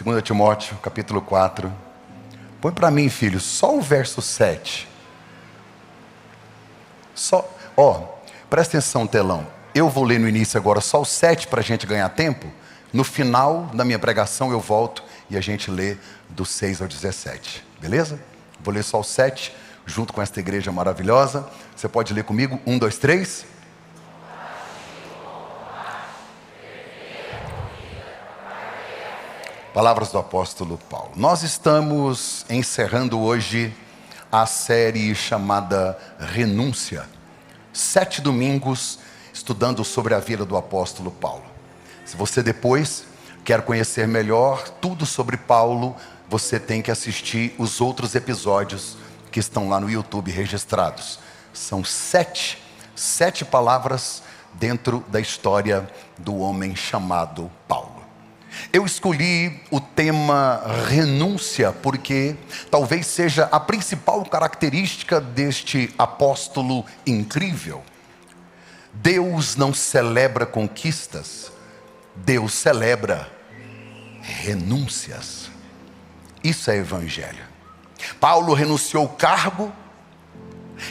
2 Timóteo, capítulo 4. Põe para mim, filho, só o verso 7. Presta atenção, telão. Eu vou ler no início agora só o 7 para a gente ganhar tempo. No final da minha pregação eu volto e a gente lê do 6 ao 17. Beleza? Vou ler só o 7, junto com esta igreja maravilhosa. Você pode ler comigo? 1, 2, 3. Palavras do apóstolo Paulo. Nós estamos encerrando hoje a série chamada Renúncia. 7 domingos estudando sobre a vida do apóstolo Paulo. Se você depois quer conhecer melhor tudo sobre Paulo, você tem que assistir os outros episódios que estão lá no YouTube registrados. São sete palavras dentro da história do homem chamado Paulo. Eu escolhi o tema renúncia porque talvez seja a principal característica deste apóstolo incrível. Deus não celebra conquistas, Deus celebra renúncias. Isso é evangelho. Paulo renunciou ao cargo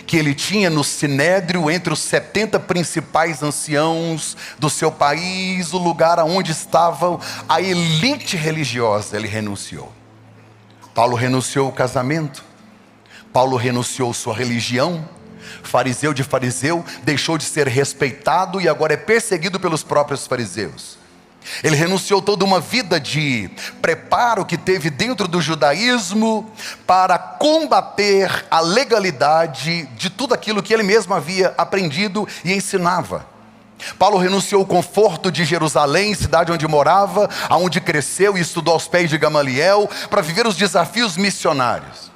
que ele tinha no Sinédrio, entre os 70 principais anciãos do seu país, o lugar onde estava a elite religiosa. Ele renunciou. Paulo renunciou ao casamento, Paulo renunciou sua religião. Fariseu de fariseu, deixou de ser respeitado e agora é perseguido pelos próprios fariseus. Ele renunciou toda uma vida de preparo que teve dentro do judaísmo para combater a legalidade de tudo aquilo que ele mesmo havia aprendido e ensinava. Paulo renunciou ao conforto de Jerusalém, cidade onde morava, aonde cresceu e estudou aos pés de Gamaliel, para viver os desafios missionários.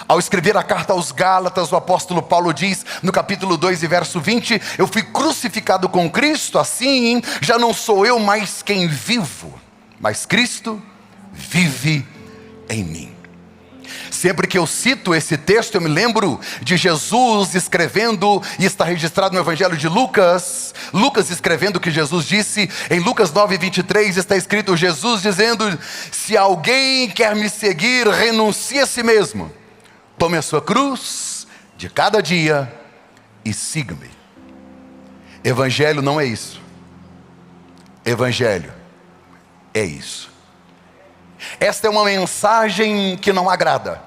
Ao escrever a carta aos Gálatas, o apóstolo Paulo diz, no capítulo 2 e verso 20, eu fui crucificado com Cristo, assim já não sou eu mais quem vivo, mas Cristo vive em mim. Sempre que eu cito esse texto, eu me lembro de Jesus escrevendo, e está registrado no Evangelho de Lucas, Lucas escrevendo o que Jesus disse, em Lucas 9, 23, está escrito Jesus dizendo, se alguém quer me seguir, renuncie a si mesmo. Tome a sua cruz de cada dia e siga-me. Evangelho não é isso. Evangelho é isso. Esta é uma mensagem que não agrada,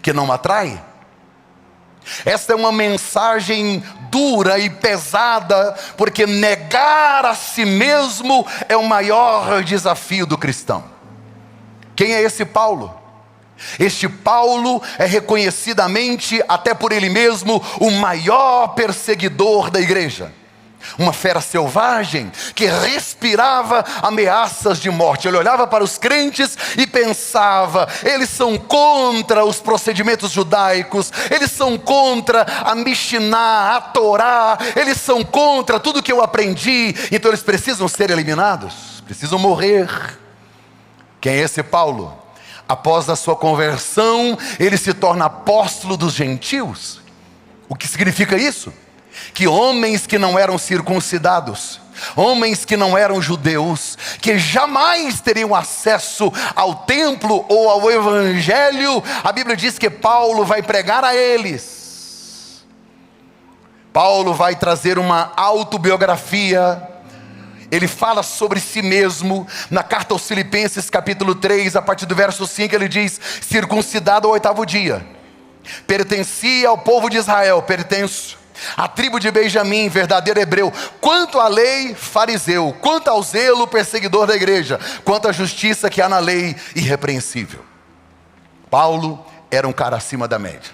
que não atrai. Esta é uma mensagem dura e pesada, porque negar a si mesmo é o maior desafio do cristão. Quem é esse Paulo? Este Paulo é reconhecidamente, até por ele mesmo, o maior perseguidor da igreja. Uma fera selvagem que respirava ameaças de morte. Ele olhava para os crentes e pensava, eles são contra os procedimentos judaicos, eles são contra a Mishnah, a Torá, eles são contra tudo que eu aprendi, então eles precisam ser eliminados, precisam morrer. Quem é esse Paulo? Após a sua conversão, ele se torna apóstolo dos gentios. O que significa isso? Que homens que não eram circuncidados, homens que não eram judeus, que jamais teriam acesso ao templo ou ao evangelho, a Bíblia diz que Paulo vai pregar a eles. Paulo vai trazer uma autobiografia. Ele fala sobre si mesmo, na carta aos Filipenses capítulo 3, a partir do verso 5, ele diz, circuncidado ao 8º dia, pertencia ao povo de Israel, pertenço à tribo de Benjamim, verdadeiro hebreu, quanto à lei, fariseu, quanto ao zelo, perseguidor da igreja, quanto à justiça que há na lei, irrepreensível. Paulo era um cara acima da média.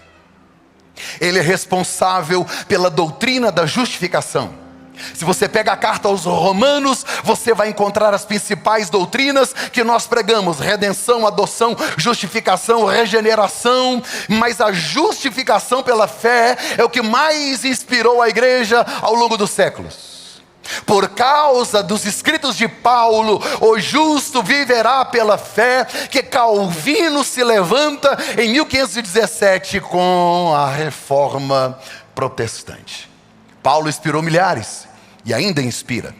Ele é responsável pela doutrina da justificação. Se você pega a carta aos Romanos, você vai encontrar as principais doutrinas que nós pregamos: redenção, adoção, justificação, regeneração. Mas a justificação pela fé é o que mais inspirou a igreja ao longo dos séculos. Por causa dos escritos de Paulo, o justo viverá pela fé, que Calvino se levanta em 1517 com a reforma protestante. Paulo inspirou milhares e ainda inspira.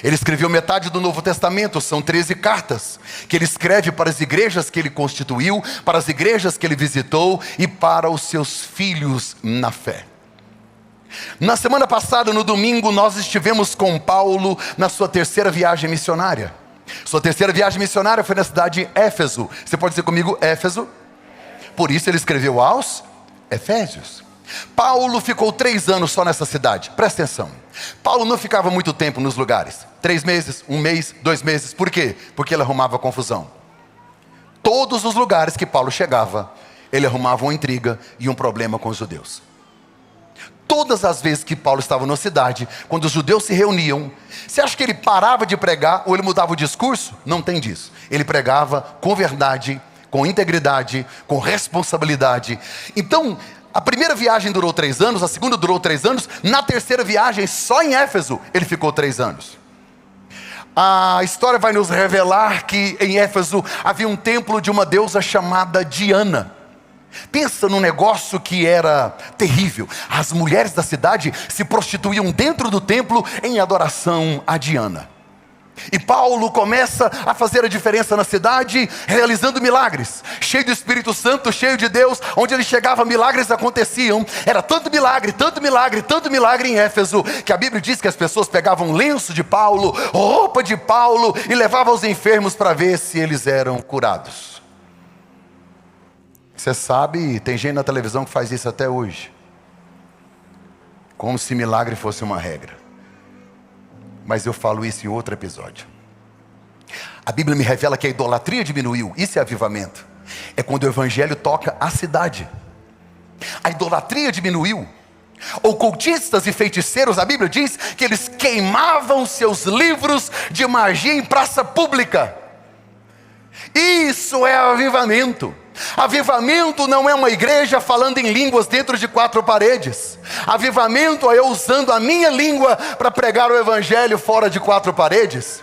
Ele escreveu metade do Novo Testamento, são 13 cartas, que ele escreve para as igrejas que ele constituiu, para as igrejas que ele visitou e para os seus filhos na fé. Na semana passada, no domingo, nós estivemos com Paulo na sua terceira viagem missionária. Sua terceira viagem missionária foi na cidade de Éfeso. Você pode dizer comigo, Éfeso? Por isso ele escreveu aos Efésios. Paulo ficou 3 anos só nessa cidade. Presta atenção. Paulo não ficava muito tempo nos lugares. 3 meses, 1 mês, 2 meses. Por quê? Porque ele arrumava confusão. Todos os lugares que Paulo chegava, ele arrumava uma intriga e um problema com os judeus. Todas as vezes que Paulo estava na cidade, quando os judeus se reuniam, você acha que ele parava de pregar ou ele mudava o discurso? Não tem disso. Ele pregava com verdade, com integridade, com responsabilidade. Então, a primeira viagem durou 3 anos, a segunda durou 3 anos, na terceira viagem, só em Éfeso, ele ficou 3 anos. A história vai nos revelar que em Éfeso havia um templo de uma deusa chamada Diana. Pensa num negócio que era terrível. As mulheres da cidade se prostituíam dentro do templo em adoração a Diana. E Paulo começa a fazer a diferença na cidade, realizando milagres, cheio do Espírito Santo, cheio de Deus. Onde ele chegava, milagres aconteciam. Era tanto milagre, tanto milagre, tanto milagre em Éfeso, que a Bíblia diz que as pessoas pegavam lenço de Paulo, roupa de Paulo, e levavam aos enfermos para ver se eles eram curados. Você sabe, tem gente na televisão que faz isso até hoje, como se milagre fosse uma regra. Mas eu falo isso em outro episódio. A Bíblia me revela que a idolatria diminuiu. Isso é avivamento. É quando o evangelho toca a cidade. A idolatria diminuiu. Ocultistas e feiticeiros, a Bíblia diz que eles queimavam seus livros de magia em praça pública. Isso é avivamento. Avivamento não é uma igreja falando em línguas dentro de 4 paredes. Avivamento é eu usando a minha língua para pregar o evangelho fora de 4 paredes.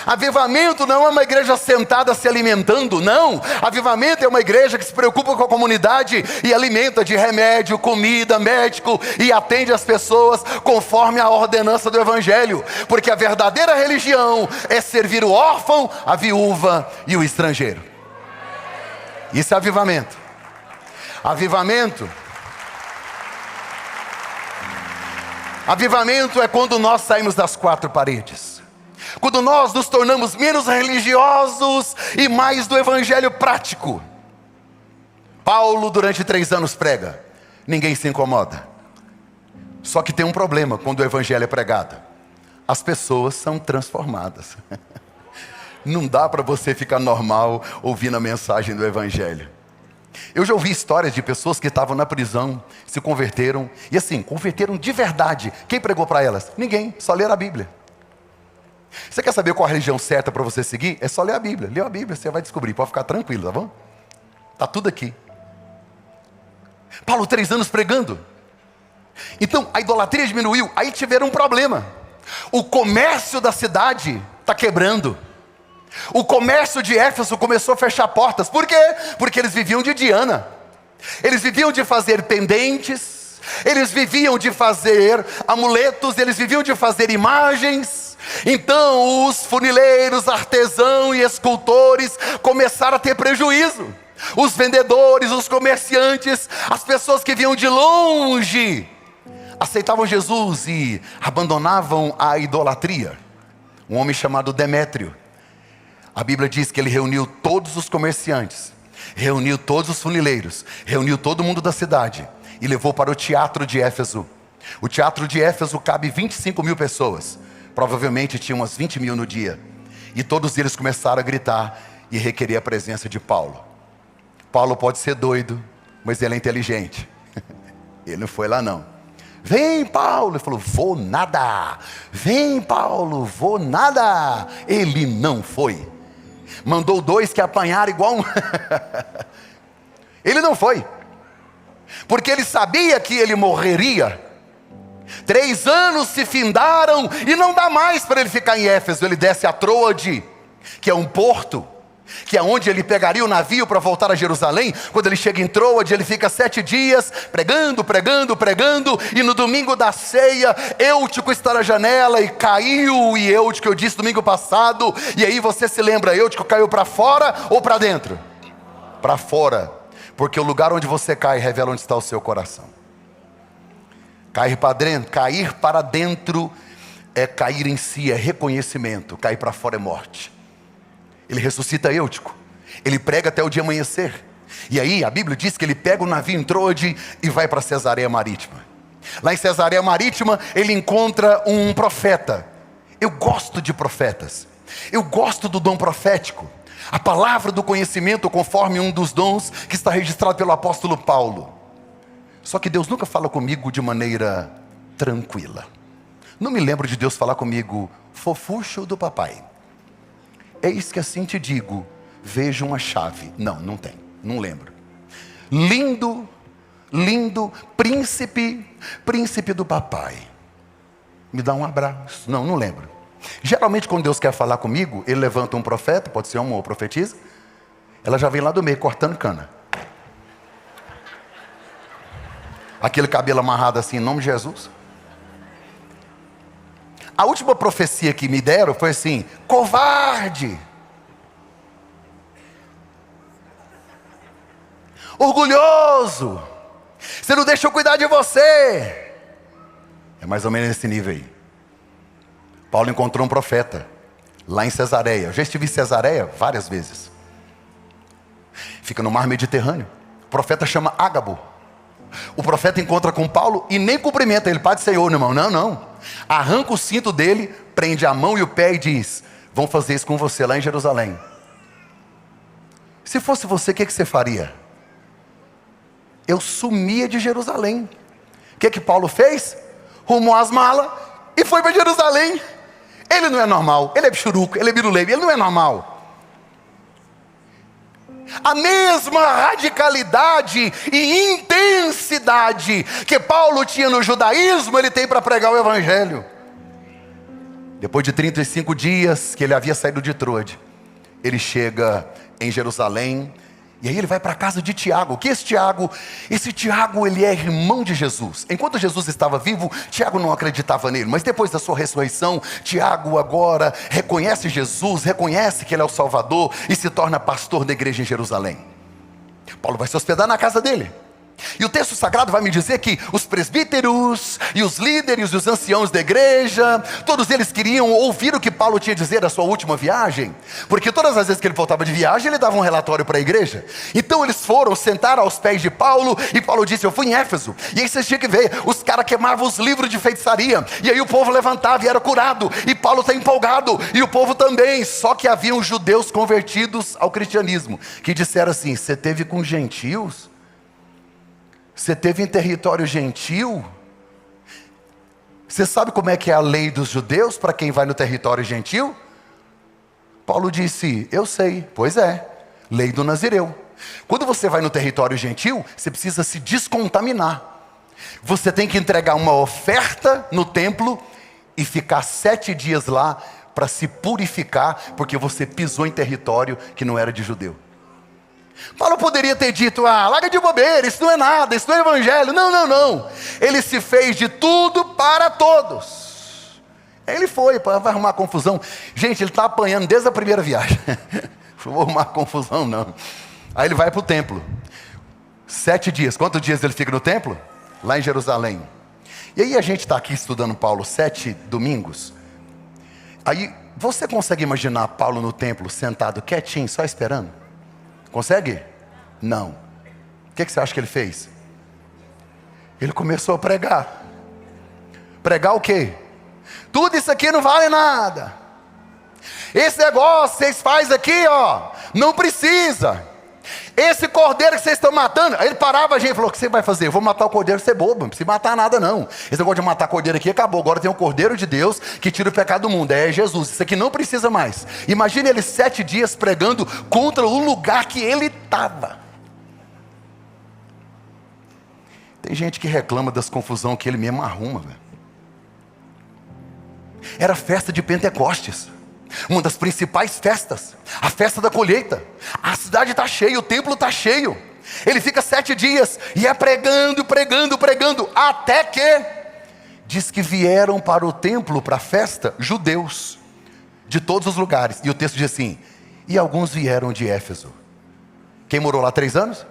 Avivamento não é uma igreja sentada se alimentando, não. Avivamento é uma igreja que se preocupa com a comunidade e alimenta de remédio, comida, médico, e atende as pessoas conforme a ordenança do evangelho. Porque a verdadeira religião é servir o órfão, a viúva e o estrangeiro. Isso é avivamento. Avivamento é quando nós saímos das 4 paredes. Quando nós nos tornamos menos religiosos e mais do evangelho prático. Paulo durante 3 anos prega. Ninguém se incomoda. Só que tem um problema quando o evangelho é pregado. As pessoas são transformadas. Não dá para você ficar normal ouvindo a mensagem do evangelho. Eu já ouvi histórias de pessoas que estavam na prisão, se converteram, e assim, converteram de verdade. Quem pregou para elas? Ninguém, só leram a Bíblia. Você quer saber qual a religião certa para você seguir? É só ler a Bíblia. Leu a Bíblia, você vai descobrir, pode ficar tranquilo, tá bom? Está tudo aqui. Paulo 3 anos pregando. Então, a idolatria diminuiu, aí tiveram um problema. O comércio da cidade está quebrando. O comércio de Éfeso começou a fechar portas. Por quê? Porque eles viviam de Diana. Eles viviam de fazer pendentes. Eles viviam de fazer amuletos. Eles viviam de fazer imagens. Então os funileiros, artesãos e escultores começaram a ter prejuízo. Os vendedores, os comerciantes, as pessoas que vinham de longe aceitavam Jesus e abandonavam a idolatria. Um homem chamado Demétrio, a Bíblia diz que ele reuniu todos os comerciantes, reuniu todos os funileiros, reuniu todo mundo da cidade e levou para o teatro de Éfeso. O teatro de Éfeso cabe 25 mil pessoas, provavelmente tinha umas 20 mil no dia. E todos eles começaram a gritar e requerer a presença de Paulo. Paulo pode ser doido, mas ele é inteligente. Ele não foi lá não. Vem Paulo, ele falou, vou nada. Vem Paulo, vou nada. Ele não foi. Mandou 2 que apanharam igual um. Ele não foi. Porque ele sabia que ele morreria. 3 anos se findaram e não dá mais para ele ficar em Éfeso. Ele desce a Troade, que é um porto. que é onde ele pegaria o navio para voltar a Jerusalém. Quando ele chega em Troade, ele fica 7 dias pregando, e no domingo da ceia, Eutico está na janela e caiu, e Eutico, eu disse domingo passado, e aí você se lembra, Eutico caiu para fora ou para dentro? Para fora, porque o lugar onde você cai revela onde está o seu coração. Cair para dentro é cair em si, é reconhecimento. Cair para fora é morte. Ele ressuscita Eutico, ele prega até o dia amanhecer, e aí a Bíblia diz que ele pega o navio em Troade e vai para Cesareia Marítima. Lá em Cesareia Marítima ele encontra um profeta. Eu gosto de profetas, eu gosto do dom profético, a palavra do conhecimento, conforme um dos dons que está registrado pelo apóstolo Paulo. Só que Deus nunca fala comigo de maneira tranquila. Não me lembro de Deus falar comigo, fofucho do papai. Eis que assim te digo, vejo uma chave. Não, não tem, não lembro. Lindo, príncipe do papai. Me dá um abraço. Não, não lembro. Geralmente quando Deus quer falar comigo, Ele levanta um profeta, pode ser uma ou profetisa, ela já vem lá do meio cortando cana. Aquele cabelo amarrado assim, em nome de Jesus. A última profecia que me deram foi assim, covarde, orgulhoso, você não deixa eu cuidar de você. É mais ou menos nesse nível aí. Paulo encontrou um profeta lá em Cesareia. Eu já estive em Cesareia várias vezes. Fica no mar Mediterrâneo. O profeta chama Ágabo. O profeta encontra com Paulo e nem cumprimenta ele, Pai do Senhor, irmão. Não. Arranca o cinto dele, prende a mão e o pé e diz, vão fazer isso com você lá em Jerusalém. Se fosse você, o que você faria? Eu sumia de Jerusalém. O que Paulo fez? Rumou as malas e foi para Jerusalém. Ele não é normal, ele é bichuruco, ele é biruleibe, ele não é normal. A mesma radicalidade e intensidade que Paulo tinha no judaísmo, ele tem para pregar o evangelho. Depois de 35 dias que ele havia saído de Troade, ele chega em Jerusalém, e aí ele vai para a casa de Tiago. O que é esse Tiago? Esse Tiago, ele é irmão de Jesus. Enquanto Jesus estava vivo, Tiago não acreditava nele. Mas depois da sua ressurreição, Tiago agora reconhece Jesus, reconhece que ele é o Salvador e se torna pastor da igreja em Jerusalém. Paulo vai se hospedar na casa dele. E o texto sagrado vai me dizer que os presbíteros e os líderes e os anciãos da igreja, todos eles queriam ouvir o que Paulo tinha a dizer da sua última viagem, porque todas as vezes que ele voltava de viagem, ele dava um relatório para a igreja. Então eles foram sentar aos pés de Paulo, e Paulo disse, eu fui em Éfeso, e aí vocês tinham que ver, os caras queimavam os livros de feitiçaria, e aí o povo levantava e era curado, e Paulo está empolgado, e o povo também. Só que haviam judeus convertidos ao cristianismo, que disseram assim, você teve com gentios? Você teve em território gentil? Você sabe como é que é a lei dos judeus para quem vai no território gentil? Paulo disse, eu sei. Pois é, lei do Nazireu. Quando você vai no território gentil, você precisa se descontaminar. Você tem que entregar uma oferta no templo e ficar 7 dias lá para se purificar, porque você pisou em território que não era de judeu. Paulo poderia ter dito, larga de bobeira, isso não é nada, isso não é evangelho. Não. Ele se fez de tudo para todos. Ele foi para arrumar confusão. Gente, ele está apanhando desde a primeira viagem. Não vou arrumar confusão, não. Aí ele vai para o templo. 7 dias. Quantos dias ele fica no templo? Lá em Jerusalém. E aí a gente está aqui estudando Paulo 7 domingos. Aí você consegue imaginar Paulo no templo, sentado quietinho, só esperando? Consegue? Não. O que você acha que ele fez? Ele começou a pregar. Pregar o quê? Tudo isso aqui não vale nada. Esse negócio que vocês fazem aqui, não precisa. Esse cordeiro que vocês estão matando. Aí ele parava a gente e falou, o que você vai fazer? Eu vou matar o cordeiro, você é bobo, não precisa matar nada não. Esse negócio de matar cordeiro aqui acabou. Agora tem o cordeiro de Deus que tira o pecado do mundo, é Jesus. Isso aqui não precisa mais. Imagine ele 7 dias pregando contra o lugar que ele estava. Tem gente que reclama das confusões que ele mesmo arruma, velho. Era festa de Pentecostes. uma das principais festas, a festa da colheita. A cidade está cheia, o templo está cheio. Ele fica 7 dias e é pregando, pregando, pregando, até que diz que vieram para o templo, para a festa, judeus de todos os lugares. E o texto diz assim: e alguns vieram de Éfeso. Quem morou lá 3 anos?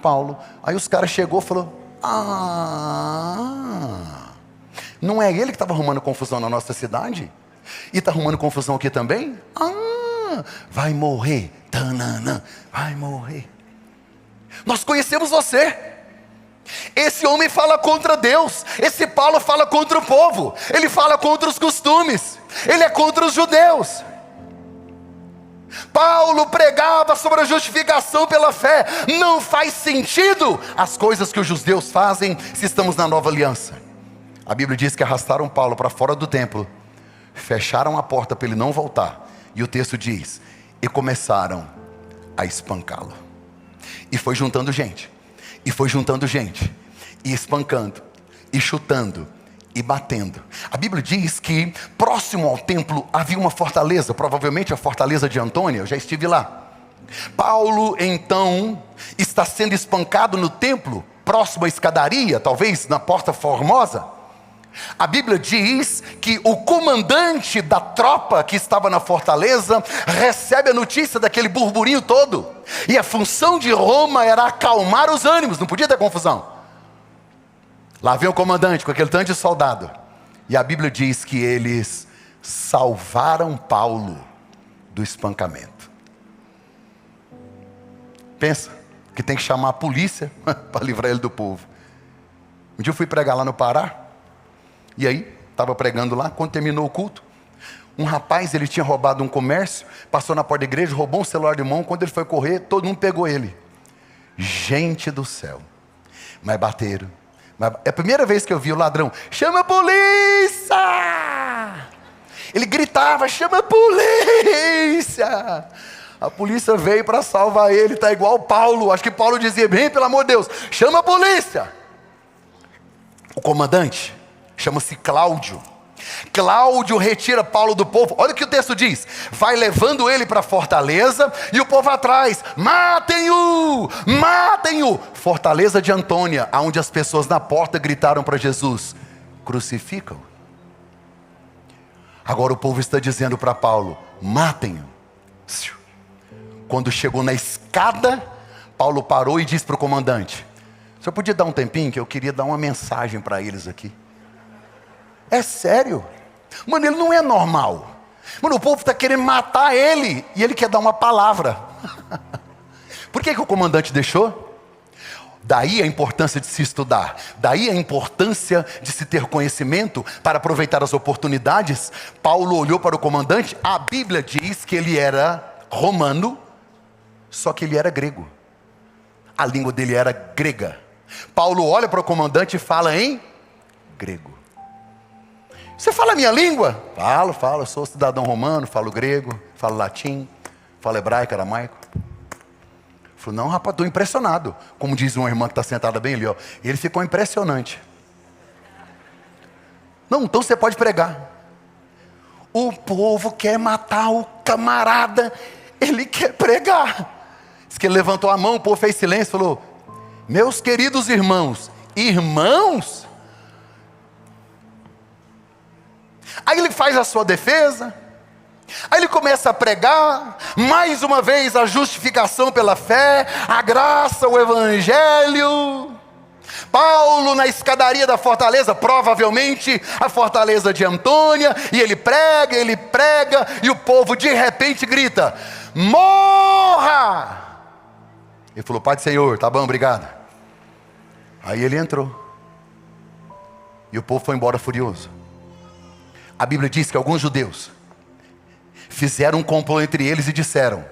Paulo. Aí os caras chegou e falou: não é ele que estava arrumando confusão na nossa cidade? E está arrumando confusão aqui também? Vai morrer, tananã, vai morrer. Nós conhecemos você. Esse homem fala contra Deus. Esse Paulo fala contra o povo. Ele fala contra os costumes. Ele é contra os judeus. Paulo pregava sobre a justificação pela fé. Não faz sentido as coisas que os judeus fazem se estamos na nova aliança. A Bíblia diz que arrastaram Paulo para fora do templo, fecharam a porta para ele não voltar. E o texto diz: e começaram a espancá-lo. E foi juntando gente, e foi juntando gente, e espancando, e chutando, e batendo. A Bíblia diz que próximo ao templo havia uma fortaleza, provavelmente a fortaleza de Antônia. Eu já estive lá. Paulo então está sendo espancado no templo, próximo à escadaria, talvez na Porta Formosa. A Bíblia diz que o comandante da tropa que estava na fortaleza recebe a notícia daquele burburinho todo. E a função de Roma era acalmar os ânimos, não podia ter confusão. Lá vem o comandante com aquele tanto de soldado. E a Bíblia diz que eles salvaram Paulo do espancamento. Pensa que tem que chamar a polícia para livrar ele do povo. Um dia eu fui pregar lá no Pará. E aí, estava pregando lá, quando terminou o culto, um rapaz, ele tinha roubado um comércio, passou na porta da igreja, roubou um celular de mão. Quando ele foi correr, todo mundo pegou ele. Gente do céu. Mas bateram. É a primeira vez que eu vi o ladrão: chama a polícia! Ele gritava: chama a polícia! A polícia veio para salvar ele. Está igual Paulo. Acho que Paulo dizia: bem, pelo amor de Deus, chama a polícia! O comandante chama-se Cláudio. Cláudio retira Paulo do povo. Olha o que o texto diz: vai levando ele para a fortaleza, e o povo atrás: matem-o, matem-o. Fortaleza de Antônia, onde as pessoas na porta gritaram para Jesus: crucificam. Agora o povo está dizendo para Paulo: matem-o. Quando chegou na escada, Paulo parou e disse para o comandante: o senhor podia dar um tempinho, que eu queria dar uma mensagem para eles aqui. É sério. Mano, ele não é normal. Mano, o povo está querendo matar ele, e ele quer dar uma palavra. Por que o comandante deixou? Daí a importância de se estudar. Daí a importância de se ter conhecimento para aproveitar as oportunidades. Paulo olhou para o comandante. A Bíblia diz que ele era romano, só que ele era grego. A língua dele era grega. Paulo olha para o comandante e fala em grego. Você fala a minha língua? Falo, eu sou cidadão romano, falo grego, falo latim, falo hebraico, aramaico. Falei: não, rapaz, estou impressionado. Como diz uma irmã que está sentada bem ali, ó. Ele ficou impressionante. Não, então você pode pregar. O povo quer matar o camarada, ele quer pregar. Diz que ele levantou a mão, o povo fez silêncio e falou: meus queridos irmãos. Irmãos? Aí ele faz a sua defesa. Aí ele começa a pregar, mais uma vez, a justificação pela fé, a graça, o evangelho. Paulo na escadaria da fortaleza, provavelmente a fortaleza de Antônia, e ele prega, e o povo de repente grita: morra! Ele falou: Pai do Senhor, tá bom, obrigado. Aí ele entrou, e o povo foi embora furioso. A Bíblia diz que alguns judeus fizeram um complô entre eles e disseram: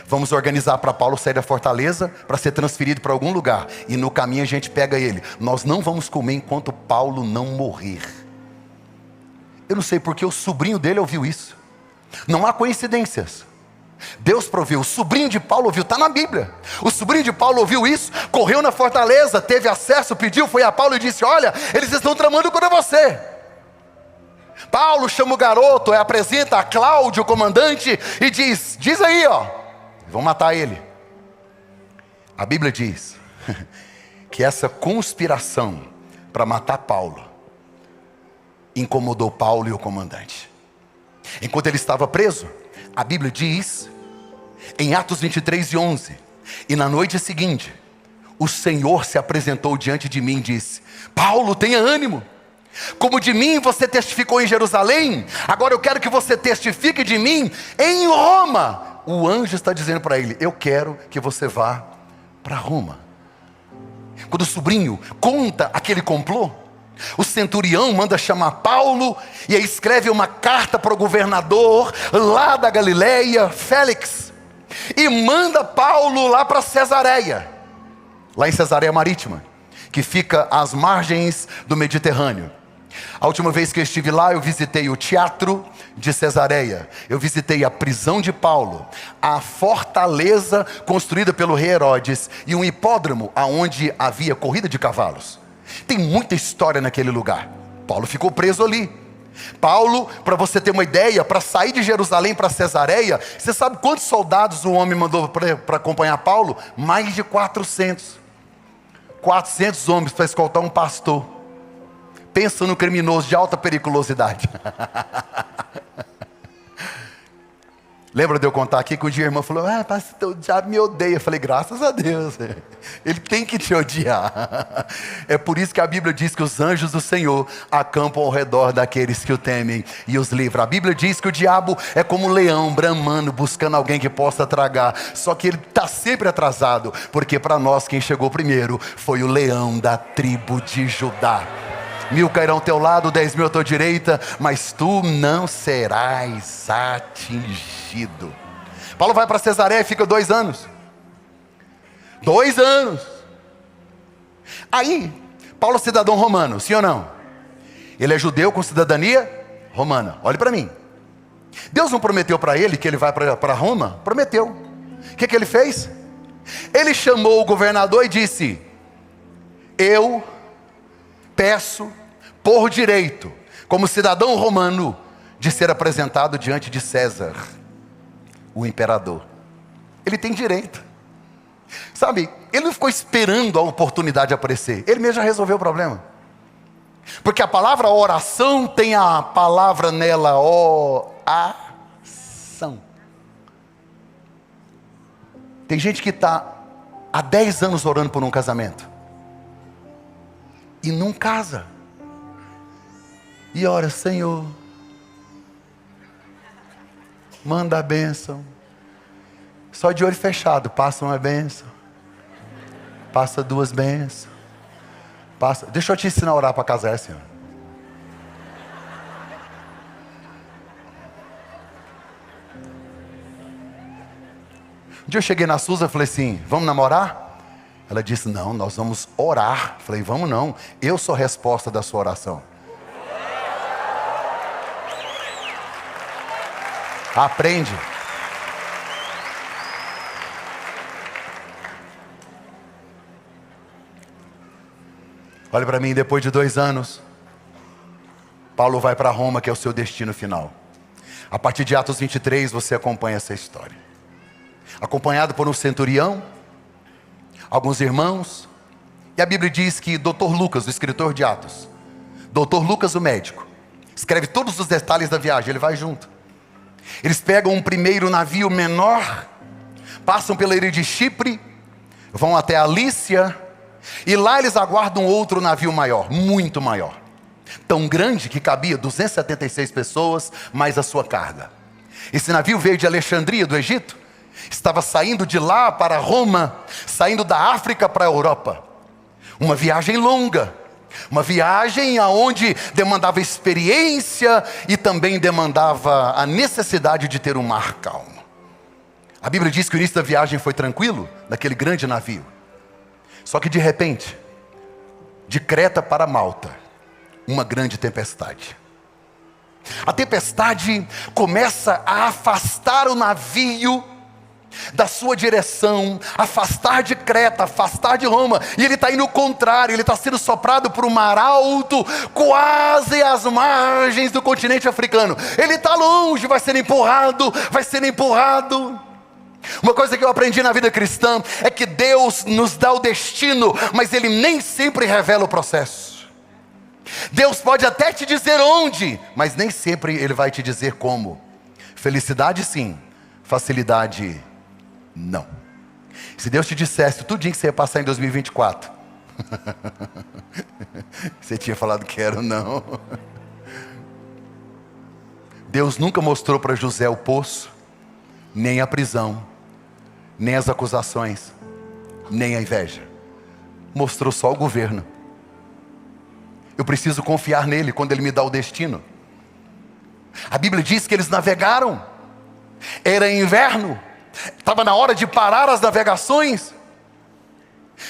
vamos organizar para Paulo sair da fortaleza, para ser transferido para algum lugar, e no caminho a gente pega ele. Nós não vamos comer enquanto Paulo não morrer. Eu não sei porque o sobrinho dele ouviu isso. Não há coincidências. Deus proveu. O sobrinho de Paulo ouviu, está na Bíblia. O sobrinho de Paulo ouviu isso, correu na fortaleza, teve acesso, pediu, foi a Paulo e disse: olha, eles estão tramando contra você. Paulo chama o garoto, apresenta a Cláudio, o comandante, e diz aí, ó, vão matar ele. A Bíblia diz que essa conspiração para matar Paulo incomodou Paulo e o comandante. Enquanto ele estava preso, a Bíblia diz, em Atos 23:11, e na noite seguinte, o Senhor se apresentou diante de mim e disse: Paulo, tenha ânimo. Como de mim você testificou em Jerusalém, agora eu quero que você testifique de mim em Roma. O anjo está dizendo para ele: eu quero que você vá para Roma. Quando o sobrinho conta aquele complô, o centurião manda chamar Paulo e aí escreve uma carta para o governador lá da Galileia, Félix, e manda Paulo lá para Cesareia, lá em Cesareia Marítima, que fica às margens do Mediterrâneo. A última vez que eu estive lá, eu visitei o teatro de Cesareia, eu visitei a prisão de Paulo, a fortaleza construída pelo rei Herodes e um hipódromo onde havia corrida de cavalos. Tem muita história naquele lugar. Paulo ficou preso ali. Paulo, para você ter uma ideia, para sair de Jerusalém para Cesareia, você sabe quantos soldados o homem mandou para acompanhar Paulo? Mais de 400 homens para escoltar um pastor. Pensa no criminoso de alta periculosidade. Lembra de eu contar aqui que um dia a irmã falou: pastor, o diabo me odeia. Eu falei: graças a Deus, ele tem que te odiar. É por isso que a Bíblia diz que os anjos do Senhor acampam ao redor daqueles que o temem e os livram. A Bíblia diz que o diabo é como um leão bramando, buscando alguém que possa tragar. Só que ele está sempre atrasado, porque para nós quem chegou primeiro foi o leão da tribo de Judá. 1000 cairão ao teu lado, 10.000 à tua direita, mas tu não serás atingido. Paulo vai para Cesareia e fica 2 anos. 2 anos. Aí, Paulo é cidadão romano, sim ou não? Ele é judeu com cidadania romana. Olhe para mim. Deus não prometeu para ele que ele vai para Roma? Prometeu. O que ele fez? Ele chamou o governador e disse: eu peço por direito, como cidadão romano, de ser apresentado diante de César, o imperador. Ele tem direito. Sabe, ele não ficou esperando a oportunidade aparecer, ele mesmo já resolveu o problema. Porque a palavra oração tem a palavra nela, oração. Tem gente que está há 10 anos orando por um casamento e não casa. E ora: Senhor, manda a bênção. Só de olho fechado, passa uma bênção, passa 2 bênçãos, passa. Deixa eu te ensinar a orar para casar, Senhor. Um dia eu cheguei na Suza e falei assim: vamos namorar? Ela disse: não, nós vamos orar. Falei: vamos não, eu sou a resposta da sua oração. Aprende. Olha para mim, depois de 2 anos, Paulo vai para Roma, que é o seu destino final. A partir de Atos 23, você acompanha essa história. Acompanhado por um centurião, alguns irmãos, e a Bíblia diz que Dr. Lucas, o escritor de Atos, Dr. Lucas, o médico, escreve todos os detalhes da viagem, ele vai junto. Eles pegam um primeiro navio menor, passam pela ilha de Chipre, vão até a Lícia, e lá eles aguardam outro navio maior, muito maior, tão grande que cabia 276 pessoas, mais a sua carga. Esse navio veio de Alexandria, do Egito, estava saindo de lá para Roma, saindo da África para a Europa. Uma viagem longa, uma viagem aonde demandava experiência e também demandava a necessidade de ter um mar calmo. A Bíblia diz que o início da viagem foi tranquilo, naquele grande navio. Só que de repente, de Creta para Malta, uma grande tempestade. A tempestade começa a afastar o navio da sua direção, afastar de Creta, afastar de Roma, e ele está indo ao contrário, ele está sendo soprado por um mar alto, quase às margens do continente africano. Ele está longe, vai sendo empurrado, vai sendo empurrado. Uma coisa que eu aprendi na vida cristã é que Deus nos dá o destino, mas Ele nem sempre revela o processo. Deus pode até te dizer onde, mas nem sempre Ele vai te dizer como. Felicidade sim, facilidade não. Se Deus te dissesse tudinho que você ia passar em 2024, você tinha falado quero não. Deus nunca mostrou para José o poço, nem a prisão, nem as acusações, nem a inveja. Mostrou só o governo. Eu preciso confiar nele quando ele me dá o destino. A Bíblia diz que eles navegaram, era inverno, estava na hora de parar as navegações.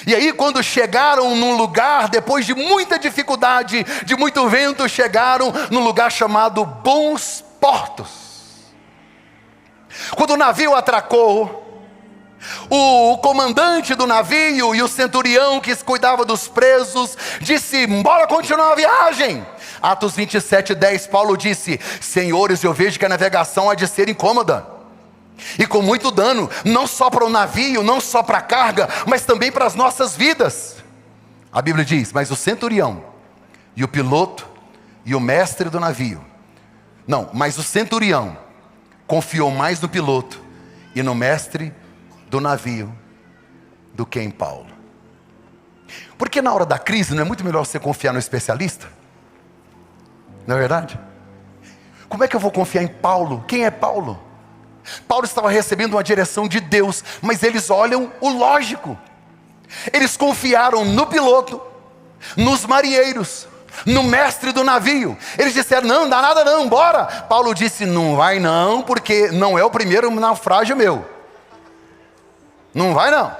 E aí quando chegaram num lugar, depois de muita dificuldade, de muito vento, chegaram num lugar chamado Bons Portos. Quando o navio atracou, o comandante do navio e o centurião que cuidava dos presos disse: bora continuar a viagem. Atos 27:10, Paulo disse: senhores, eu vejo que a navegação há de ser incômoda e com muito dano, não só para o navio, não só para a carga, mas também para as nossas vidas. A Bíblia diz: mas o centurião e o piloto e o mestre do navio, não, mas o centurião confiou mais no piloto e no mestre do navio do que em Paulo. Porque na hora da crise não é muito melhor você confiar no especialista? Não é verdade? Como é que eu vou confiar em Paulo? Quem é Paulo? Paulo estava recebendo uma direção de Deus, mas eles olham o lógico. Eles confiaram no piloto, nos marinheiros, no mestre do navio. Eles disseram: não dá nada não, bora. Paulo disse: não vai não, porque não é o primeiro naufrágio meu. Não vai não.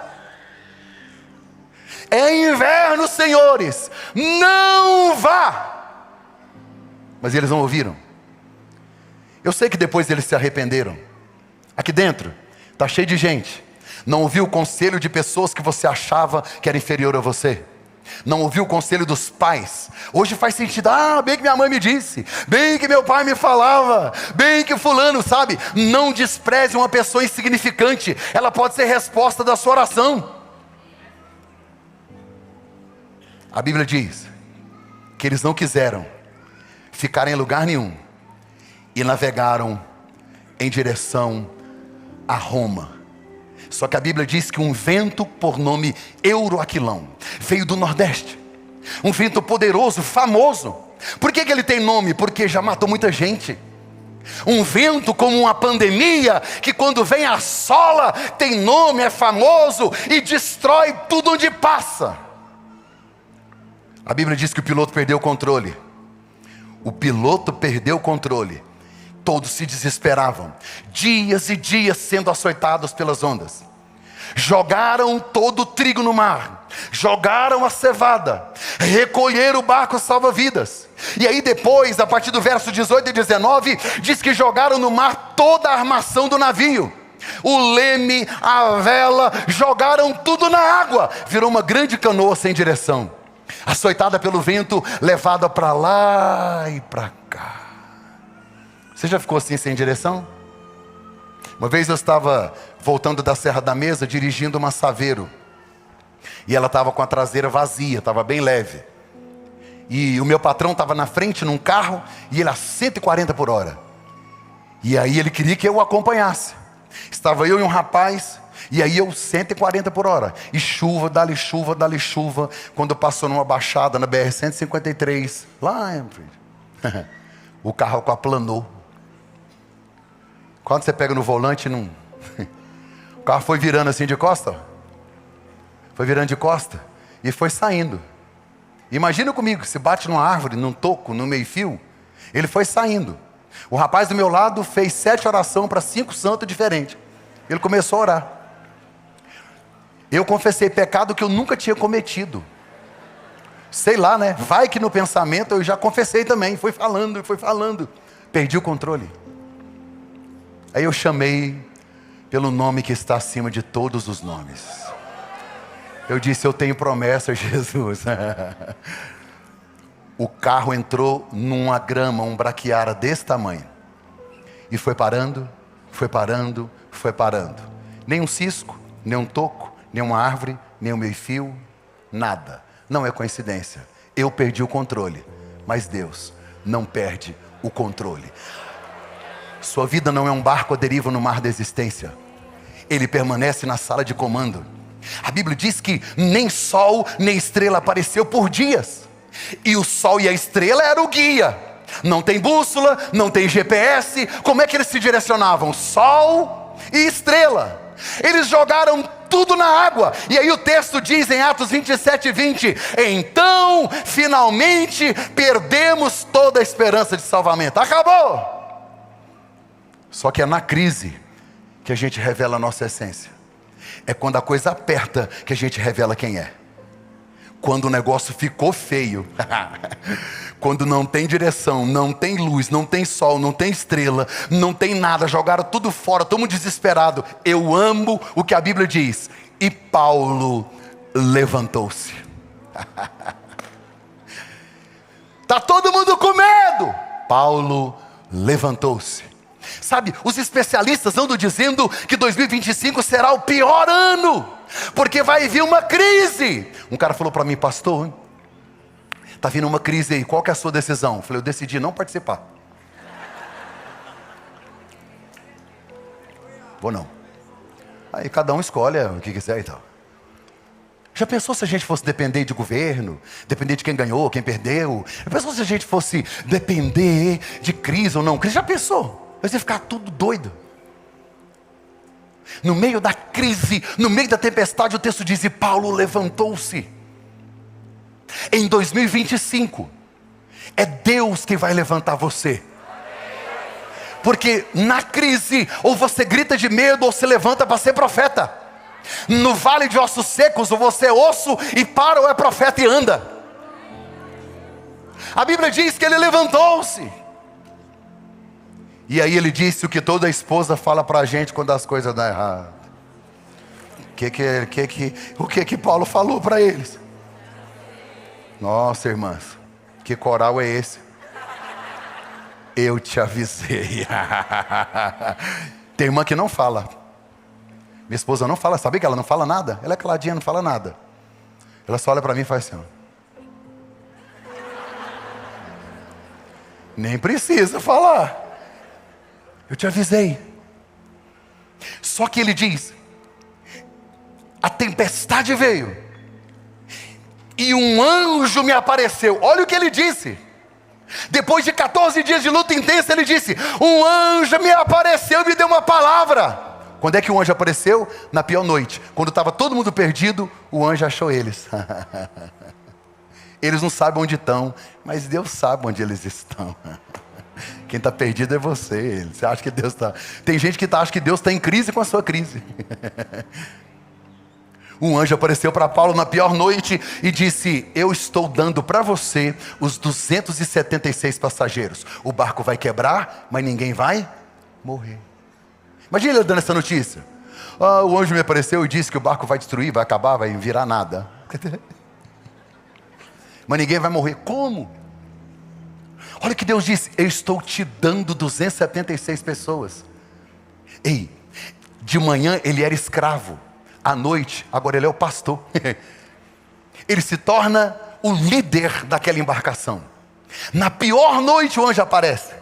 É inverno, senhores, não vá. Mas eles não ouviram. Eu sei que depois eles se arrependeram. Aqui dentro está cheio de gente. Não ouviu o conselho de pessoas que você achava que era inferior a você. Não ouviu o conselho dos pais. Hoje faz sentido: ah, bem que minha mãe me disse, bem que meu pai me falava, bem que fulano, sabe? Não despreze uma pessoa insignificante. Ela pode ser resposta da sua oração. A Bíblia diz que eles não quiseram ficar em lugar nenhum e navegaram em direção a Roma. Só que a Bíblia diz que um vento por nome Euroaquilão veio do Nordeste. Um vento poderoso, famoso. Por que ele tem nome? Porque já matou muita gente. Um vento como uma pandemia, que quando vem assola, tem nome, é famoso e destrói tudo onde passa. A Bíblia diz que o piloto perdeu o controle. O piloto perdeu o controle. Todos se desesperavam, dias e dias sendo açoitados pelas ondas. Jogaram todo o trigo no mar, jogaram a cevada, recolheram o barco salva-vidas. E aí depois, a partir do verso 18 e 19, diz que jogaram no mar toda a armação do navio. O leme, a vela, jogaram tudo na água. Virou uma grande canoa sem direção, açoitada pelo vento, levada para lá e para cá. Você já ficou assim sem direção? Uma vez eu estava voltando da Serra da Mesa, dirigindo uma Saveiro. E ela estava com a traseira vazia, estava bem leve. E o meu patrão estava na frente num carro, e ele a 140 por hora. E aí ele queria que eu o acompanhasse. Estava eu e um rapaz, e aí eu 140 por hora. E chuva, dali chuva, dali chuva. Quando passou numa baixada na BR-153, lá em frente, o carro aplanou. Quando você pega no volante, não... o carro foi virando assim de costa. Foi virando de costa e foi saindo. Imagina comigo, se bate numa árvore, num toco, no meio fio. Ele foi saindo. O rapaz do meu lado fez 7 orações para 5 santos diferentes. Ele começou a orar. Eu confessei pecado que eu nunca tinha cometido. Sei lá, né? Vai que no pensamento eu já confessei também. Foi falando. Perdi o controle. Aí eu chamei pelo nome que está acima de todos os nomes. Eu disse, eu tenho promessa, Jesus. O carro entrou numa grama, um braquiara desse tamanho. E foi parando, foi parando, foi parando. Nem um cisco, nem um toco, nem uma árvore, nem um meio-fio, nada. Não é coincidência. Eu perdi o controle, mas Deus não perde o controle. Sua vida não é um barco à deriva no mar da existência. Ele permanece na sala de comando. A Bíblia diz que nem sol nem estrela apareceu por dias. E o sol e a estrela eram o guia. Não tem bússola, não tem GPS. Como é que eles se direcionavam? Sol e estrela. Eles jogaram tudo na água. E aí o texto diz em Atos 27:20: então finalmente perdemos toda a esperança de salvamento. Acabou. Só que é na crise que a gente revela a nossa essência. É quando a coisa aperta que a gente revela quem é. Quando o negócio ficou feio, quando não tem direção, não tem luz, não tem sol, não tem estrela, não tem nada, jogaram tudo fora, todo mundo desesperado. Eu amo o que a Bíblia diz. E Paulo levantou-se. Tá todo mundo com medo. Paulo levantou-se. Sabe, os especialistas andam dizendo que 2025 será o pior ano, porque vai vir uma crise. Um cara falou para mim, pastor, tá vindo uma crise aí, qual que é a sua decisão? Eu falei, eu decidi não participar. Vou não. Aí cada um escolhe o que quiser e tal. Já pensou se a gente fosse depender de governo, depender de quem ganhou, quem perdeu? Já pensou se a gente fosse depender de crise ou não crise? Já pensou? Vai ficar tudo doido. No meio da crise, no meio da tempestade, o texto diz, e Paulo levantou-se. Em 2025, é Deus que vai levantar você. Porque na crise, ou você grita de medo, ou se levanta para ser profeta. No vale de ossos secos, ou você é osso e para, ou é profeta e anda. A Bíblia diz que ele levantou-se. E aí ele disse o que toda esposa fala para a gente quando as coisas dão errado. O que Paulo falou para eles? Nossa, irmãs, que coral é esse? Eu te avisei. Tem irmã que não fala. Minha esposa não fala, sabe que ela não fala nada? Ela é caladinha, não fala nada. Ela só olha para mim e faz assim, ó. Nem precisa falar. Eu te avisei. Só que ele diz, a tempestade veio e um anjo me apareceu. Olha o que ele disse. Depois de 14 dias de luta intensa, ele disse, um anjo me apareceu e me deu uma palavra. Quando é que o anjo apareceu? Na pior noite. Quando estava todo mundo perdido, o anjo achou eles. Eles não sabem onde estão, mas Deus sabe onde eles estão. Quem está perdido é você. Você acha que Deus está... Tem gente que acha que Deus está em crise com a sua crise. Um anjo apareceu para Paulo na pior noite e disse, eu estou dando para você os 276 passageiros. O barco vai quebrar, mas ninguém vai morrer. Imagina ele dando essa notícia. O anjo me apareceu e disse que o barco vai destruir, vai acabar, vai virar nada. Mas ninguém vai morrer. Como? Olha o que Deus disse, eu estou te dando 276 pessoas. Ei, de manhã ele era escravo, à noite, agora ele é o pastor. Ele se torna o líder daquela embarcação. Na pior noite o anjo aparece.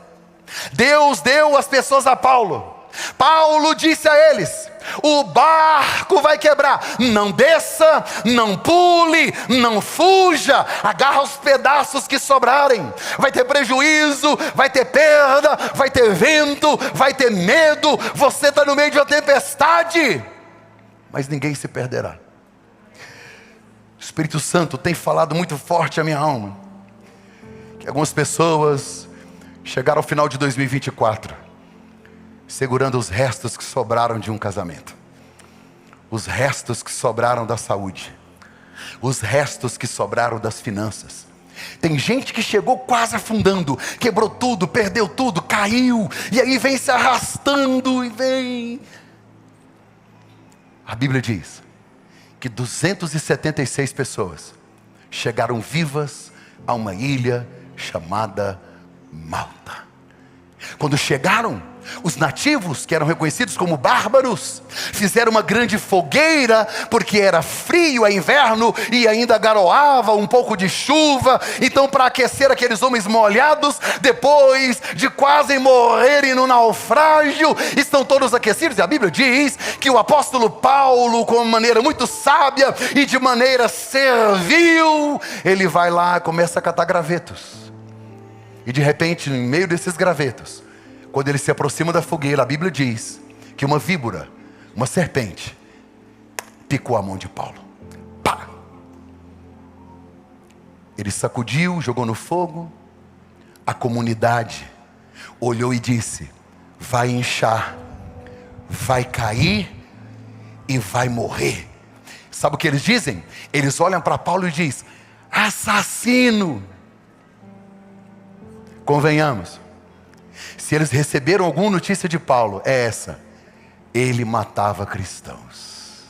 Deus deu as pessoas a Paulo. Paulo disse a eles, o barco vai quebrar, não desça, não pule, não fuja, agarra os pedaços que sobrarem, vai ter prejuízo, vai ter perda, vai ter vento, vai ter medo, você está no meio de uma tempestade, mas ninguém se perderá. O Espírito Santo tem falado muito forte à minha alma, que algumas pessoas chegaram ao final de 2024, segurando os restos que sobraram de um casamento, os restos que sobraram da saúde, os restos que sobraram das finanças. Tem gente que chegou quase afundando, quebrou tudo, perdeu tudo, caiu, e aí vem se arrastando e vem. A Bíblia diz que 276 pessoas chegaram vivas a uma ilha chamada Malta. Quando chegaram, os nativos, que eram reconhecidos como bárbaros, fizeram uma grande fogueira, porque era frio, é inverno, e ainda garoava um pouco de chuva. Então, para aquecer aqueles homens molhados, depois de quase morrerem no naufrágio, estão todos aquecidos. E a Bíblia diz que o apóstolo Paulo, com uma maneira muito sábia e de maneira servil, ele vai lá, começa a catar gravetos. E de repente, em meio desses gravetos, quando ele se aproxima da fogueira, a Bíblia diz que uma víbora, uma serpente, picou a mão de Paulo. Pá! Ele sacudiu, jogou no fogo. A comunidade olhou e disse: vai inchar, vai cair e vai morrer. Sabe o que eles dizem? Eles olham para Paulo e dizem: assassino. Convenhamos, se eles receberam alguma notícia de Paulo, é essa: ele matava cristãos.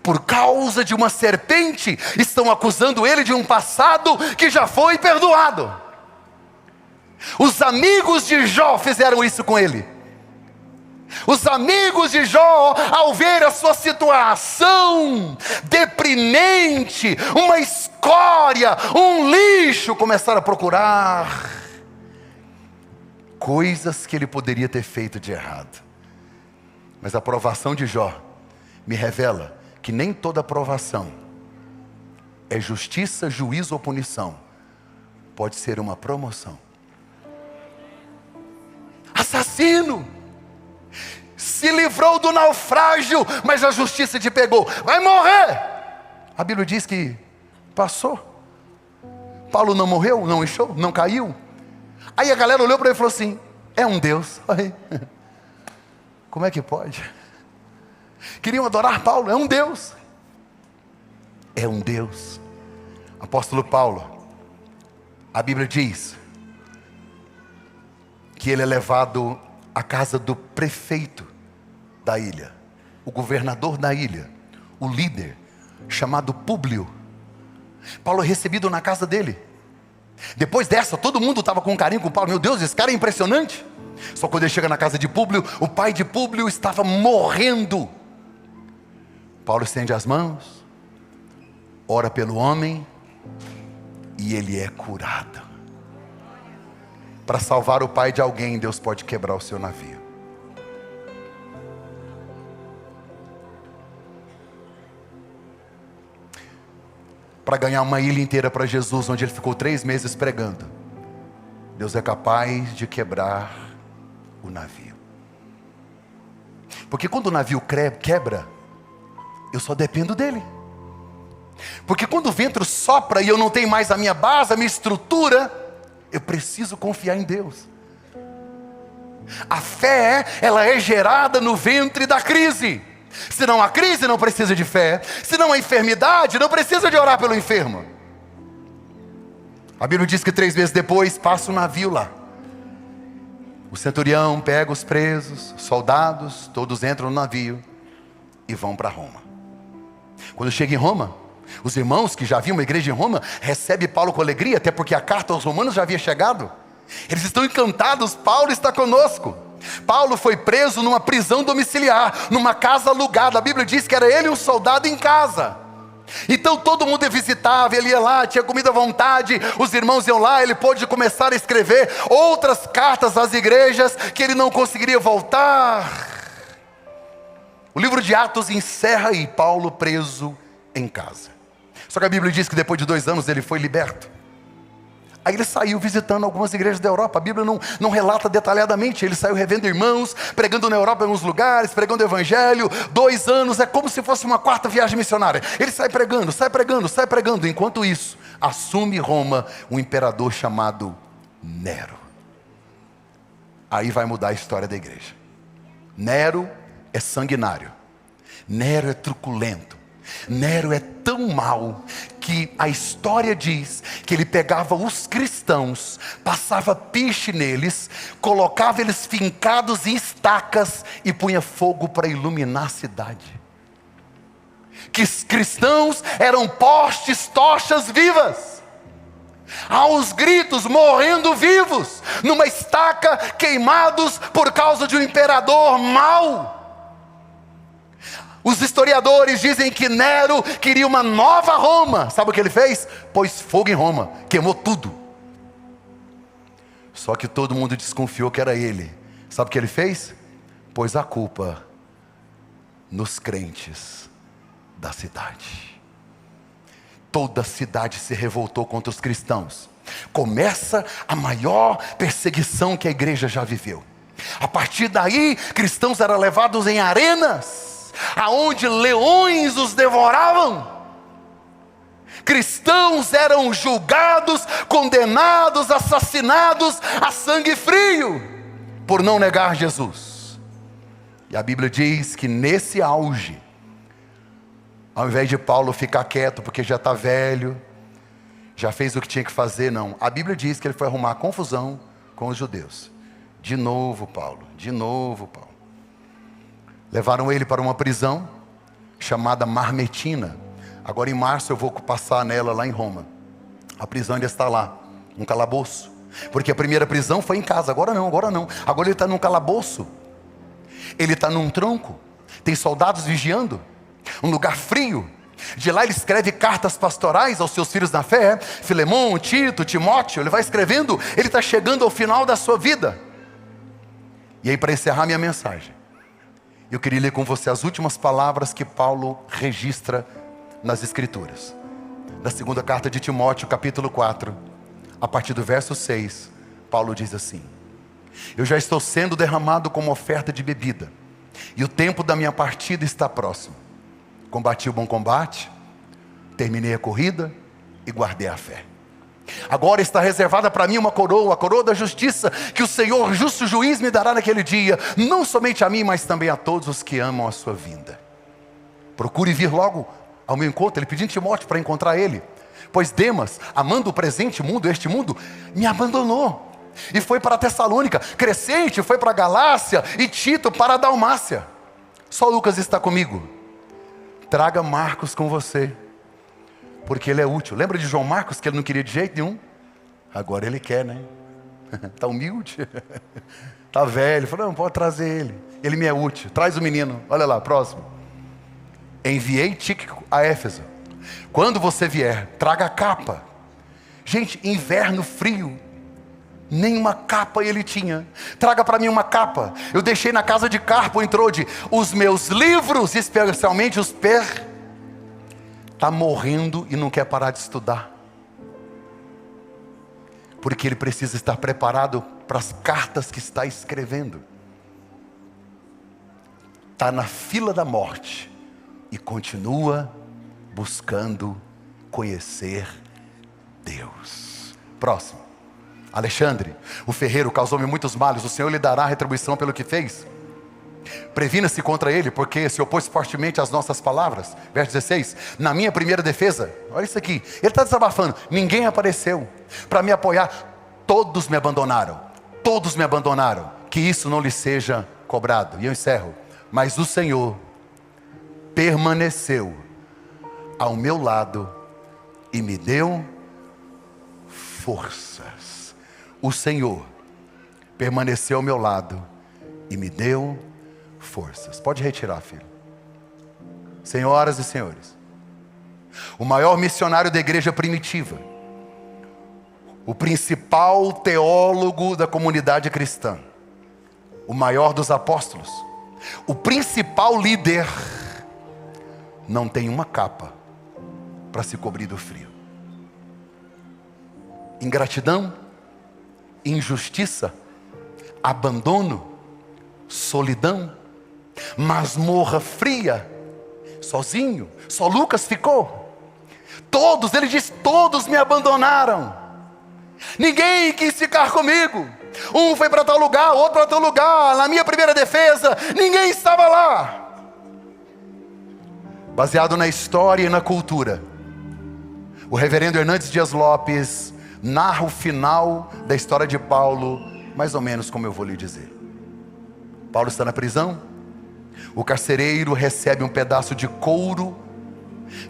Por causa de uma serpente, estão acusando ele de um passado que já foi perdoado. Os amigos de Jó fizeram isso com ele. Os amigos de Jó, ao ver a sua situação deprimente, uma escória, um lixo, começaram a procurar coisas que ele poderia ter feito de errado. Mas a provação de Jó me revela que nem toda provação é justiça, juízo ou punição. Pode ser uma promoção. Assassino! Se livrou do naufrágio, mas a justiça te pegou. Vai morrer! A Bíblia diz que passou. Paulo não morreu, não inchou, não caiu. Aí a galera olhou para ele e falou assim: é um Deus. Aí, como é que pode? Queriam adorar Paulo, é um Deus. É um Deus. Apóstolo Paulo, a Bíblia diz que ele é levado à casa do prefeito da ilha, o governador da ilha, o líder, chamado Públio. Paulo é recebido na casa dele. Depois dessa, todo mundo estava com carinho com Paulo. Meu Deus, esse cara é impressionante. Só quando ele chega na casa de Públio, o pai de Públio estava morrendo. Paulo estende as mãos, ora pelo homem, e ele é curado. Para salvar o pai de alguém, Deus pode quebrar o seu navio. Para ganhar uma ilha inteira para Jesus, onde ele ficou 3 meses pregando, Deus é capaz de quebrar o navio. Porque quando o navio quebra, eu só dependo dele. Porque quando o vento sopra e eu não tenho mais a minha base, a minha estrutura, eu preciso confiar em Deus. A fé, ela é gerada no ventre da crise. Se não há crise, não precisa de fé. Se não há enfermidade, não precisa de orar pelo enfermo. A Bíblia diz que 3 meses depois, passa um navio lá. O centurião pega os presos, soldados, todos entram no navio e vão para Roma. Quando chega em Roma, os irmãos que já haviam uma igreja em Roma, recebem Paulo com alegria, até porque a carta aos romanos já havia chegado. Eles estão encantados, Paulo está conosco. Paulo foi preso numa prisão domiciliar, numa casa alugada. A Bíblia diz que era ele um soldado em casa. Então todo mundo visitava, ele ia lá, tinha comida à vontade, os irmãos iam lá, ele pôde começar a escrever outras cartas às igrejas que ele não conseguiria voltar. O livro de Atos encerra aí, Paulo preso em casa. Só que a Bíblia diz que depois de 2 anos ele foi liberto. Aí ele saiu visitando algumas igrejas da Europa. A Bíblia não relata detalhadamente. Ele saiu revendo irmãos, pregando na Europa em alguns lugares, pregando o evangelho. 2 anos, é como se fosse uma 4ª viagem missionária. Ele sai pregando, sai pregando, sai pregando. Enquanto isso, assume Roma um imperador chamado Nero. Aí vai mudar a história da igreja. Nero é sanguinário. Nero é truculento. Nero é tão mau que a história diz que ele pegava os cristãos, passava piche neles, colocava eles fincados em estacas e punha fogo para iluminar a cidade. Que os cristãos eram postes, tochas vivas, aos gritos, morrendo vivos, numa estaca, queimados por causa de um imperador mau. Os historiadores dizem que Nero queria uma nova Roma. Sabe o que ele fez? Pôs fogo em Roma, queimou tudo. Só que todo mundo desconfiou que era ele. Sabe o que ele fez? Pôs a culpa nos crentes da cidade. Toda a cidade se revoltou contra os cristãos. Começa a maior perseguição que a igreja já viveu. A partir daí, cristãos eram levados em arenas, aonde leões os devoravam. Cristãos eram julgados, condenados, assassinados a sangue frio, por não negar Jesus. E a Bíblia diz que nesse auge, ao invés de Paulo ficar quieto porque já está velho, já fez o que tinha que fazer, não. A Bíblia diz que ele foi arrumar confusão com os judeus. De novo Paulo. Levaram ele para uma prisão chamada Marmetina. Agora em março eu vou passar nela lá em Roma. A prisão ainda está lá, um calabouço. Porque a primeira prisão foi em casa, agora não. Agora ele está num calabouço. Ele está num tronco, tem soldados vigiando, um lugar frio. De lá ele escreve cartas pastorais aos seus filhos na fé, Filemão, Tito, Timóteo. Ele vai escrevendo, ele está chegando ao final da sua vida. E aí, para encerrar minha mensagem, eu queria ler com você as últimas palavras que Paulo registra nas Escrituras. Na segunda carta de Timóteo, capítulo 4, a partir do verso 6, Paulo diz assim: eu já estou sendo derramado como oferta de bebida, e o tempo da minha partida está próximo. Combati o bom combate, terminei a corrida e guardei a fé. Agora está reservada para mim uma coroa, a coroa da justiça, que o Senhor, justo juiz, me dará naquele dia, não somente a mim, mas também a todos os que amam a sua vinda. Procure vir logo ao meu encontro. Ele pedindo Timóteo para encontrar ele, pois Demas, amando o presente mundo, este mundo, me abandonou e foi para a Tessalônica. Crescente foi para a Galácia e Tito para a Dalmácia. Só Lucas está comigo. Traga Marcos com você, porque ele é útil. Lembra de João Marcos, que ele não queria de jeito nenhum? Agora ele quer, né? Está humilde, está velho. Falou, não, pode trazer ele, ele me é útil. Traz o menino, olha lá, próximo. Enviei Tíquico a Éfeso. Quando você vier, traga a capa. Gente, inverno frio, nenhuma capa ele tinha. Traga para mim uma capa. Eu deixei na casa de Carpo, em Trode, os meus livros, especialmente os está morrendo e não quer parar de estudar, porque ele precisa estar preparado para as cartas que está escrevendo. Está na fila da morte e continua buscando conhecer Deus. Próximo. Alexandre, o ferreiro causou-me muitos males, o Senhor lhe dará retribuição pelo que fez. Previna-se contra ele, porque se opôs fortemente às nossas palavras. Verso 16, na minha primeira defesa, olha isso aqui, ele está desabafando, ninguém apareceu para me apoiar, todos me abandonaram, que isso não lhe seja cobrado. E eu encerro, mas o Senhor permaneceu ao meu lado e me deu forças. O Senhor permaneceu ao meu lado e me deu forças. Pode retirar, filho. Senhoras e senhores, o maior missionário da igreja primitiva, o principal teólogo da comunidade cristã, o maior dos apóstolos, o principal líder, não tem uma capa para se cobrir do frio. Ingratidão, injustiça, abandono, solidão, masmorra fria, sozinho, só Lucas ficou. Todos, ele diz, todos me abandonaram, ninguém quis ficar comigo. Um foi para tal lugar, outro para tal lugar. Na minha primeira defesa, ninguém estava lá. Baseado na história e na cultura, O reverendo Hernandes Dias Lopes narra o final da história de Paulo, mais ou menos como eu vou lhe dizer. Paulo está na prisão, o carcereiro recebe um pedaço de couro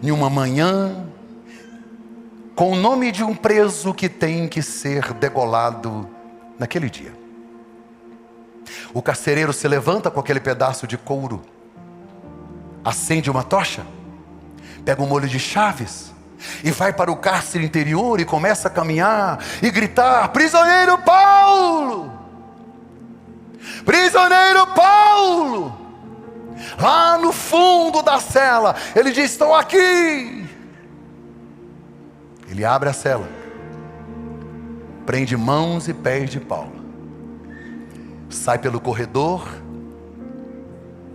em uma manhã, com o nome de um preso que tem que ser degolado naquele dia. O carcereiro se levanta com aquele pedaço de couro, acende uma tocha, pega um molho de chaves e vai para o cárcere interior e começa a caminhar e gritar: prisioneiro Paulo! Prisioneiro Paulo! Lá no fundo da cela, ele diz: estou aqui. Ele abre a cela, prende mãos e pés de Paulo, sai pelo corredor,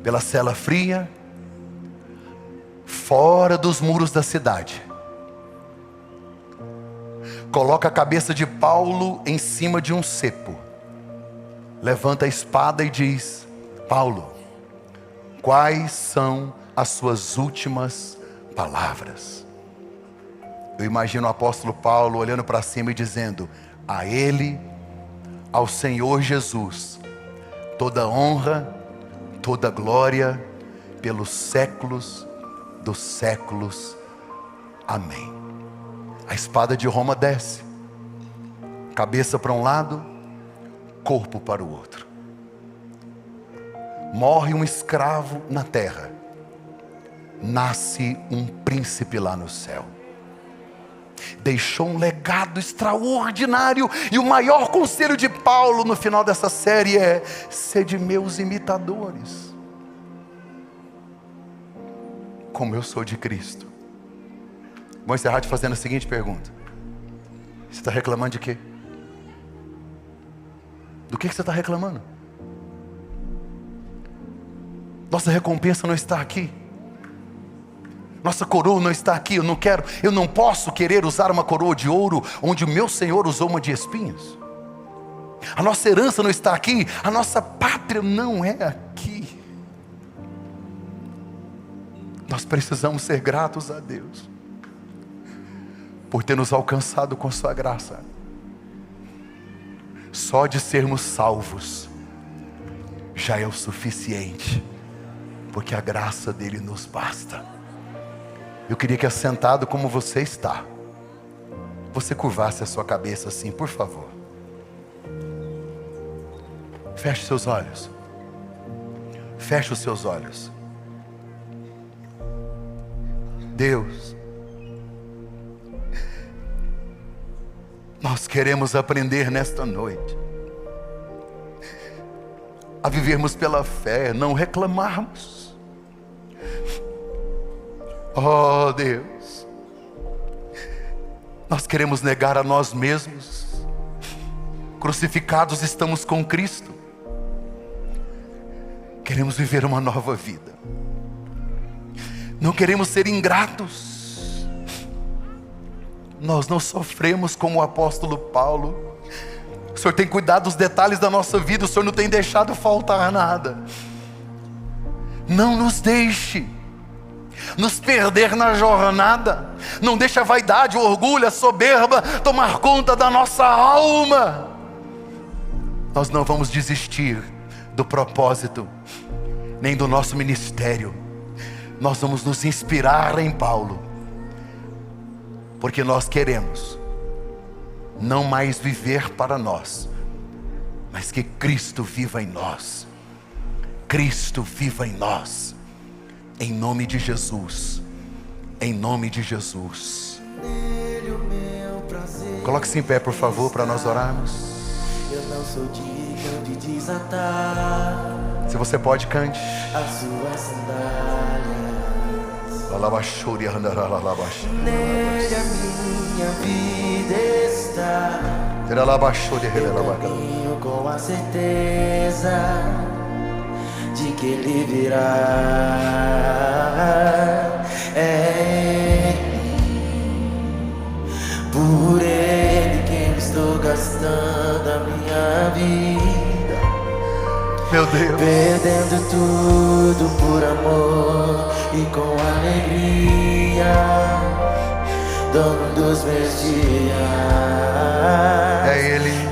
pela cela fria, fora dos muros da cidade, coloca a cabeça de Paulo em cima de um cepo, levanta a espada e diz: Paulo, quais são as suas últimas palavras? Eu imagino o apóstolo Paulo olhando para cima e dizendo: a Ele, ao Senhor Jesus, toda honra, toda glória, pelos séculos dos séculos. Amém. A espada de Roma desce, cabeça para um lado, corpo para o outro. Morre um escravo na terra, nasce um príncipe lá no céu. Deixou um legado extraordinário, e o maior conselho de Paulo no final dessa série é: sede meus imitadores, como eu sou de Cristo. Vou encerrar te fazendo a seguinte pergunta: você está reclamando de quê? Do que você está reclamando? Nossa recompensa não está aqui. Nossa coroa não está aqui. Eu não posso querer usar uma coroa de ouro onde o meu Senhor usou uma de espinhos. A nossa herança não está aqui. A nossa pátria não é aqui. Nós precisamos ser gratos a Deus por ter nos alcançado com sua graça. Só de sermos salvos já é o suficiente, porque a graça dele nos basta. Eu queria que, assentado como você está, você curvasse a sua cabeça assim, por favor. Feche seus olhos. Feche os seus olhos. Deus, nós queremos aprender nesta noite a vivermos pela fé, não reclamarmos. Oh Deus, nós queremos negar a nós mesmos. Crucificados estamos com Cristo. Queremos viver uma nova vida. Não queremos ser ingratos. Nós não sofremos como o apóstolo Paulo. O Senhor tem cuidado dos detalhes da nossa vida. O Senhor não tem deixado faltar nada. Não nos deixe nos perder na jornada. Não deixe a vaidade, o orgulho, a soberba tomar conta da nossa alma. Nós não vamos desistir do propósito, nem do nosso ministério. Nós vamos nos inspirar em Paulo, porque nós queremos não mais viver para nós, mas que Cristo viva em nós. Cristo viva em nós. Em nome de Jesus. Em nome de Jesus. Coloque-se em pé, por favor, para nós orarmos. Eu não sou digno de desatar. Se você pode, cante. As suas sandálias. Nele a minha vida está. Caminho com a certeza de que Ele virá. É por Ele que estou gastando a minha vida. Meu Deus, Perdendo tudo por amor e com alegria. dono dos meus dias. É Ele.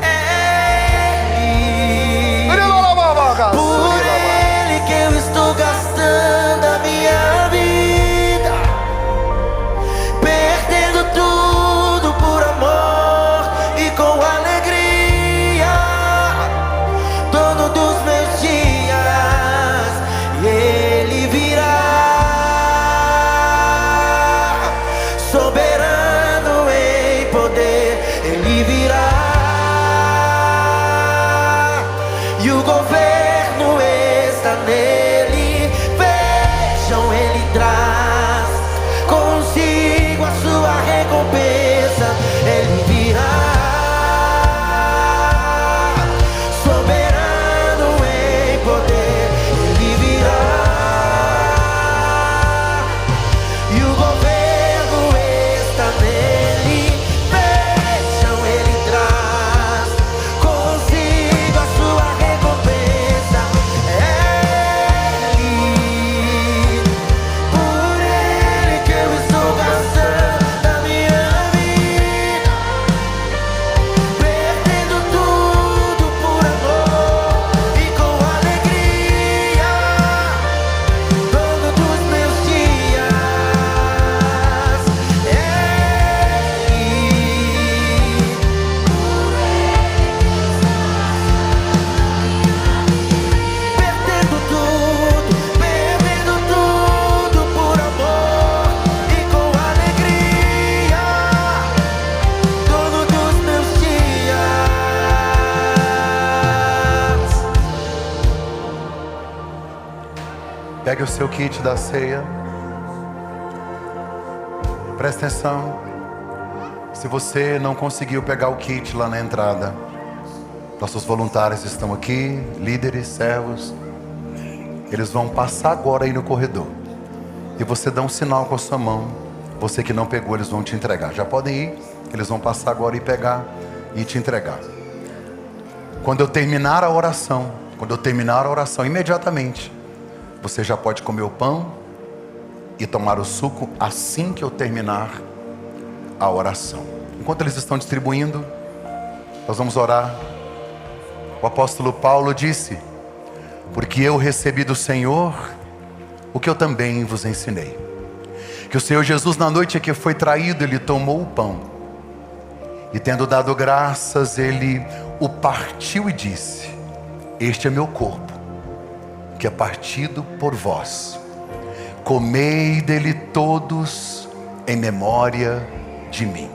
Por Ele que eu estou gastando a minha vida, perdendo tudo por amor e com alegria, dono dos meus dias, e Ele virá, soberano em poder, Ele virá, e o governo está nele. Vejam, Ele traz consigo a sua recompensa. Ele virá, soberano em poder. Ele virá, e o governo está nele. Vejam, Ele traz consigo a sua recompensa. Ele, por Ele que eu estou gastando a minha vida, perdendo tudo por amor e com alegria, dono dos meus dias. Perdendo tudo por amor e com alegria, dono dos meus dias. Pegue o seu kit da ceia. Presta atenção. Se você não conseguiu pegar o kit lá na entrada, nossos voluntários estão aqui, líderes, servos. Eles vão passar agora aí no corredor. E você dá um sinal com a sua mão. Você que não pegou, eles vão te entregar. Já podem ir. Eles vão passar agora e pegar e te entregar. Quando eu terminar a oração, imediatamente, você já pode comer o pão e tomar o suco assim que eu terminar a oração. Enquanto eles estão distribuindo, nós vamos orar. O apóstolo Paulo disse: porque eu recebi do Senhor o que eu também vos ensinei. Que o Senhor Jesus, na noite em que foi traído, Ele tomou o pão e, tendo dado graças, Ele o partiu e disse: este é meu corpo, que é partido por vós. Comei dele todos em memória de mim.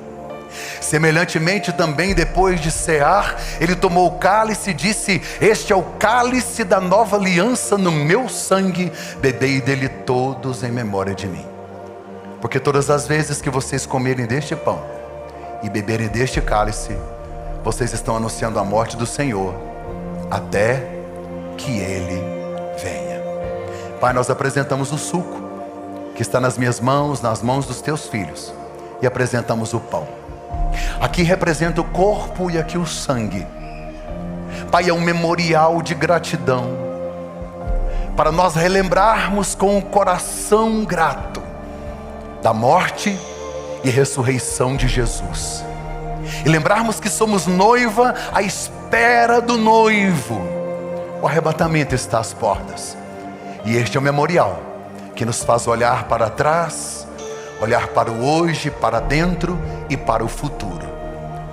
Semelhantemente também, depois de cear, Ele tomou o cálice e disse: este é o cálice da nova aliança no meu sangue, bebei dele todos em memória de mim. Porque todas as vezes que vocês comerem deste pão e beberem deste cálice, vocês estão anunciando a morte do Senhor, até que Ele venha. Pai, nós apresentamos o suco que está nas minhas mãos, nas mãos dos teus filhos, e apresentamos o pão. Aqui representa o corpo e aqui o sangue. Pai, é um memorial de gratidão, para nós relembrarmos com o coração grato da morte e ressurreição de Jesus, e lembrarmos que somos noiva à espera do noivo. O arrebatamento está às portas, e este é o memorial que nos faz olhar para trás, olhar para o hoje, para dentro e para o futuro.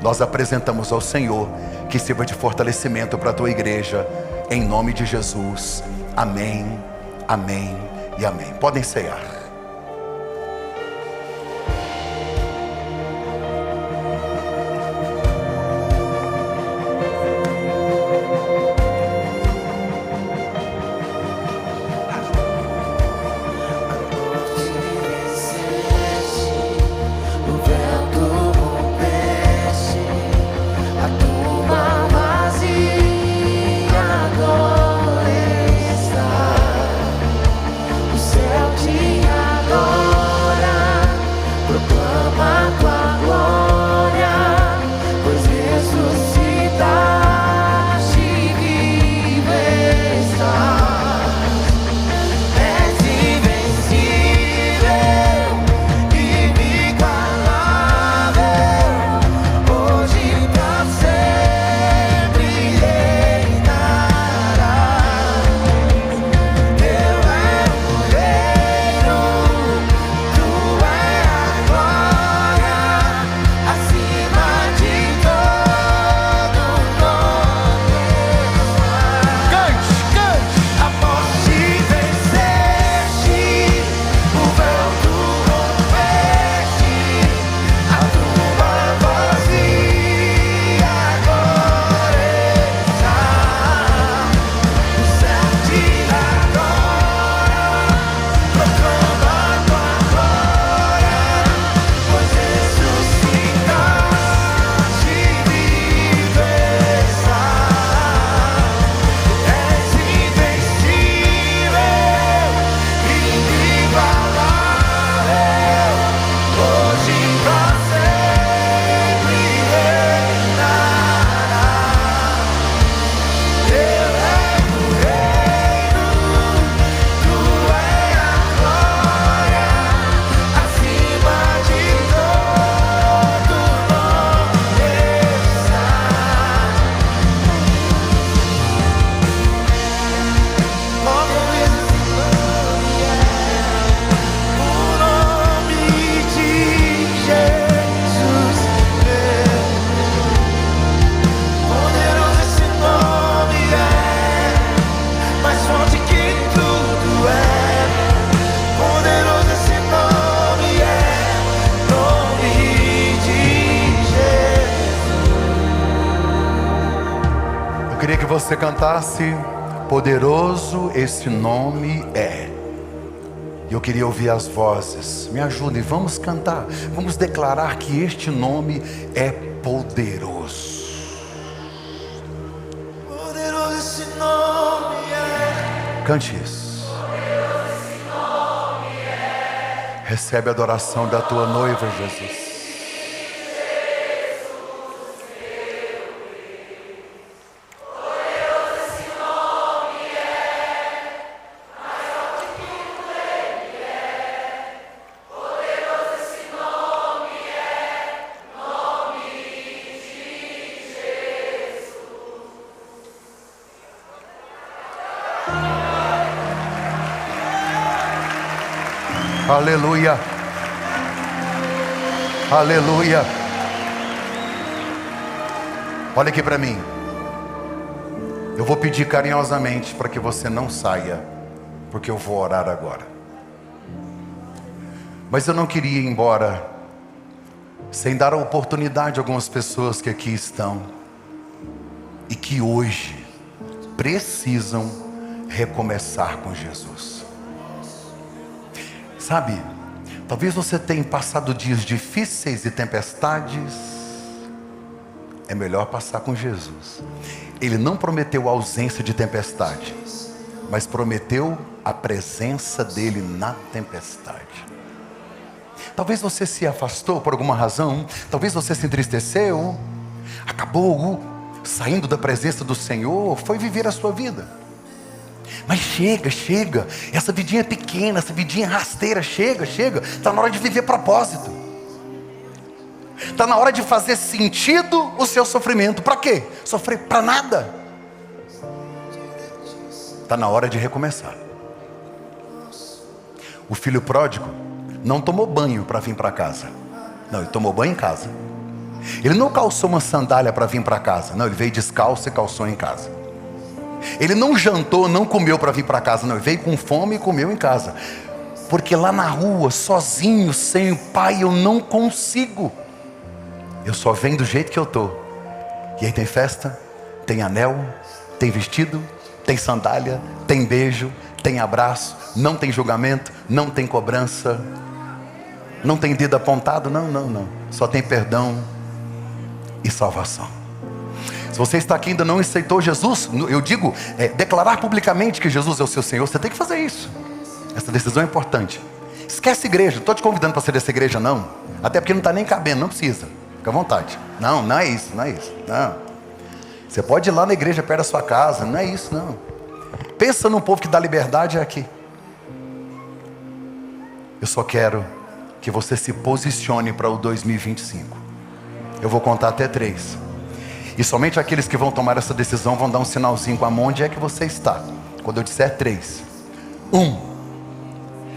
Nós apresentamos ao Senhor, que sirva de fortalecimento para a tua igreja, em nome de Jesus. Amém, amém e amém. Podem cear. O céu te você cantasse: poderoso esse nome é. E eu queria ouvir as vozes. Me ajudem, vamos cantar. Vamos declarar que este nome é poderoso. Poderoso esse nome é. Cante isso. Recebe a adoração da tua noiva, Jesus. Aleluia, aleluia. Olha aqui para mim. Eu vou pedir carinhosamente para que você não saia, porque eu vou orar agora. Mas eu não queria ir embora sem dar a oportunidade a algumas pessoas que aqui estão e que hoje precisam recomeçar com Jesus. Sabe, talvez você tenha passado dias difíceis e tempestades. É melhor passar com Jesus. Ele não prometeu a ausência de tempestade, mas prometeu a presença dele na tempestade. Talvez você se afastou por alguma razão. Talvez você se entristeceu, acabou saindo da presença do Senhor, foi viver a sua vida. Mas chega, essa vidinha é pequena, essa vidinha rasteira, chega, está na hora de viver propósito, está na hora de fazer sentido o seu sofrimento. Para quê? Sofrer para nada. Está na hora de recomeçar. O filho pródigo não tomou banho para vir para casa, não, ele tomou banho em casa. Ele não calçou uma sandália para vir para casa, não, ele veio descalço e calçou em casa. Ele não jantou, não comeu para vir para casa, não, ele veio com fome e comeu em casa. Porque lá na rua, sozinho, sem o pai, eu não consigo. Eu só venho do jeito que eu estou. E aí tem festa, tem anel, tem vestido, tem sandália, tem beijo, tem abraço, não tem julgamento, não tem cobrança, não tem dedo apontado, não. Só tem perdão e salvação. Se você está aqui e ainda não aceitou Jesus, eu digo, declarar publicamente que Jesus é o seu Senhor, você tem que fazer isso. Essa decisão é importante. Esquece igreja, não estou te convidando para ser dessa igreja não. Até porque não está nem cabendo, não precisa. Fica à vontade. Não é isso. Não. Você pode ir lá na igreja perto da sua casa, não é isso não. Pensa num povo que dá liberdade aqui. Eu só quero que você se posicione para o 2025. Eu vou contar até 3. E somente aqueles que vão tomar essa decisão vão dar um sinalzinho com a mão onde é que você está. Quando eu disser 3. 1.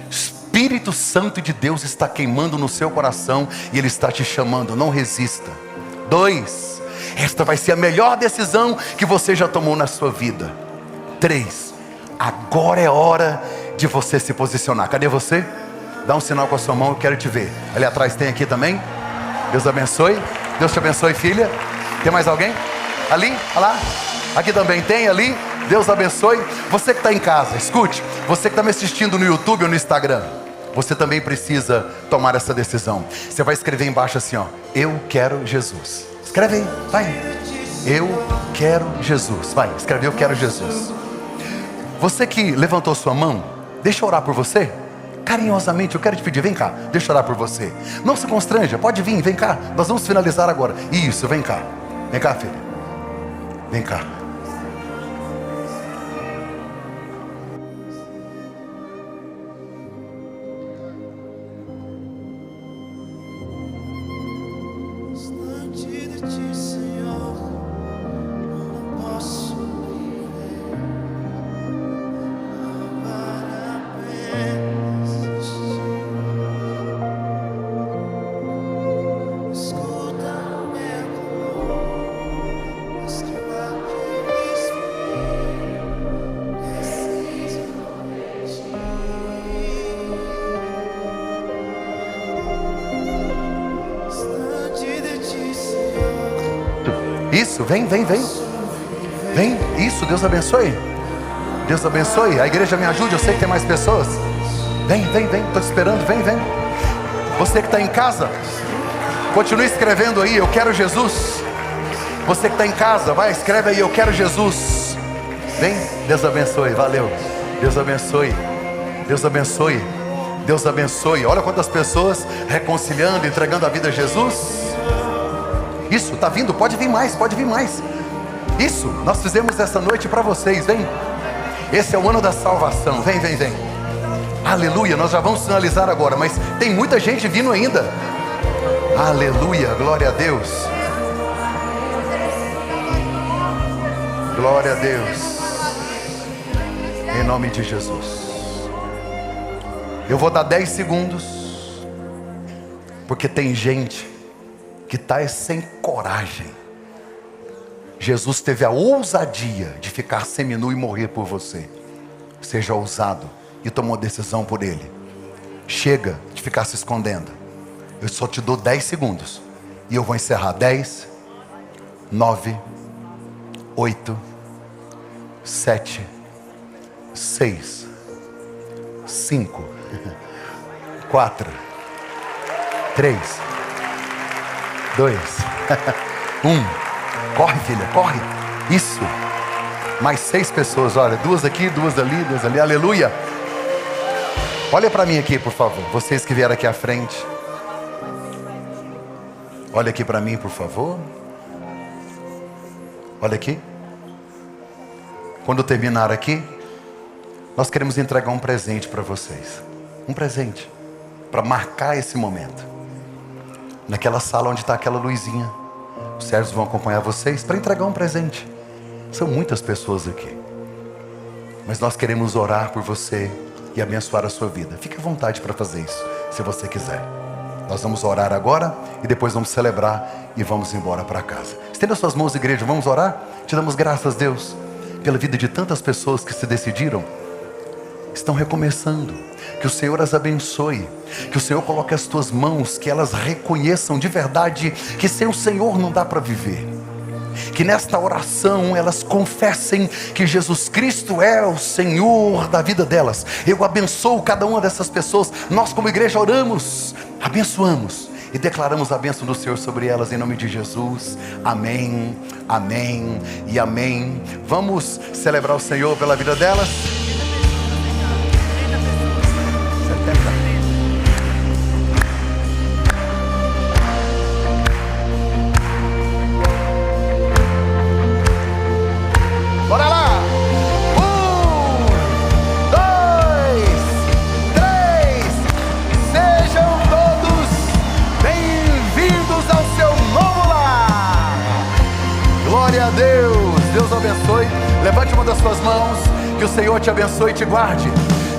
Espírito Santo de Deus está queimando no seu coração e Ele está te chamando, não resista. 2. Esta vai ser a melhor decisão que você já tomou na sua vida. 3. Agora é hora de você se posicionar. Cadê você? Dá um sinal com a sua mão, eu quero te ver. Ali atrás tem aqui também. Deus abençoe. Deus te abençoe, filha. Tem mais alguém? Ali? Olha lá. Aqui também tem, ali. Deus abençoe. Você que está em casa, escute. Você que está me assistindo no YouTube ou no Instagram, você também precisa tomar essa decisão. Você vai escrever embaixo assim, ó: eu quero Jesus. Escreve aí, vai. Eu quero Jesus. Vai, escreve: eu quero Jesus. Você que levantou sua mão, deixa eu orar por você. Carinhosamente, eu quero te pedir, vem cá, deixa eu orar por você. Não se constranja, pode vir, vem cá. Nós vamos finalizar agora. Isso, vem cá. Vem cá, filha. Vem cá. Distante de ti, Senhor, não posso viver. Não vale a pena existir. Escuta o meu clamor, mas que bates em mim. Preciso de ti. Distante de ti, Senhor. Isso, vem. Vem, isso, Deus abençoe. Deus abençoe. A igreja me ajude, eu sei que tem mais pessoas. Vem, estou te esperando, vem. Você que está em casa, continue escrevendo aí, eu quero Jesus. Você que está em casa, vai, escreve aí, eu quero Jesus. Vem, Deus abençoe, valeu. Deus abençoe, Deus abençoe, Deus abençoe. Olha quantas pessoas reconciliando, entregando a vida a Jesus. Isso, está vindo, pode vir mais. Isso, nós fizemos essa noite para vocês, vem. Esse é o ano da salvação, vem. Aleluia, nós já vamos finalizar agora, mas tem muita gente vindo ainda. Aleluia, glória a Deus. Glória a Deus. Em nome de Jesus. Eu vou dar 10 segundos, porque tem gente que está sem coragem. Jesus teve a ousadia de ficar seminu e morrer por você. Seja ousado e toma uma decisão por Ele. Chega de ficar se escondendo. Eu só te dou 10 segundos e eu vou encerrar. 10, 9, 8, 7, 6, 5, 4, 3, 2, 1. Corre, filha, corre. Isso. Mais 6 pessoas, olha, 2 aqui, 2 ali, 2 ali, aleluia. Olha para mim aqui, por favor, vocês que vieram aqui à frente. Olha aqui para mim, por favor. Olha aqui. Quando terminar aqui, nós queremos entregar um presente para vocês. Um presente para marcar esse momento. Naquela sala onde está aquela luzinha, os servos vão acompanhar vocês para entregar um presente. São muitas pessoas aqui, mas nós queremos orar por você e abençoar a sua vida. Fique à vontade para fazer isso, se você quiser. Nós vamos orar agora e depois vamos celebrar e vamos embora para casa. Estenda suas mãos, igreja, vamos orar? Te damos graças, Deus, pela vida de tantas pessoas que se decidiram, estão recomeçando. Que o Senhor as abençoe, que o Senhor coloque as tuas mãos, que elas reconheçam de verdade que sem o Senhor não dá para viver. Que nesta oração elas confessem que Jesus Cristo é o Senhor da vida delas. Eu abençoo cada uma dessas pessoas. Nós como igreja oramos, abençoamos e declaramos a bênção do Senhor sobre elas em nome de Jesus. Amém, amém e amém. Vamos celebrar o Senhor pela vida delas. Bora lá! 1, 2, 3. Sejam todos bem-vindos ao seu novo lar. Glória a Deus. Deus abençoe. Levante uma das suas mãos. Que o Senhor te abençoe e te guarde.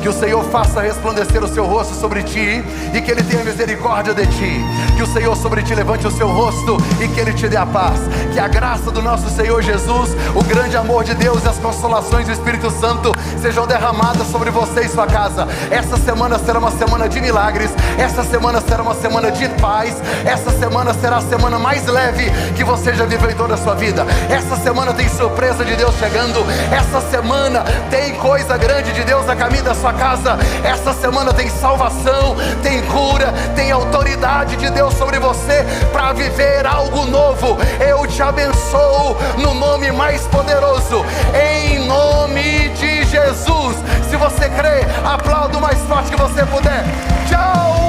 Que o Senhor faça resplandecer o seu rosto sobre ti e que Ele tenha misericórdia de ti. Que o Senhor sobre ti levante o seu rosto e que Ele te dê a paz. Que a graça do nosso Senhor Jesus, o grande amor de Deus e as consolações do Espírito Santo sejam derramadas sobre você e sua casa. Essa semana será uma semana de milagres. Essa semana será uma semana de paz. Essa semana será a semana mais leve que você já viveu em toda a sua vida. Essa semana tem surpresa de Deus chegando. Essa semana tem coisa grande de Deus a caminho da sua casa. Essa semana tem salvação, tem cura, tem autoridade de Deus sobre você para viver algo novo. Eu te abençoo no nome mais poderoso, em nome de Jesus. Se você crê, aplauda o mais forte que você puder. Tchau.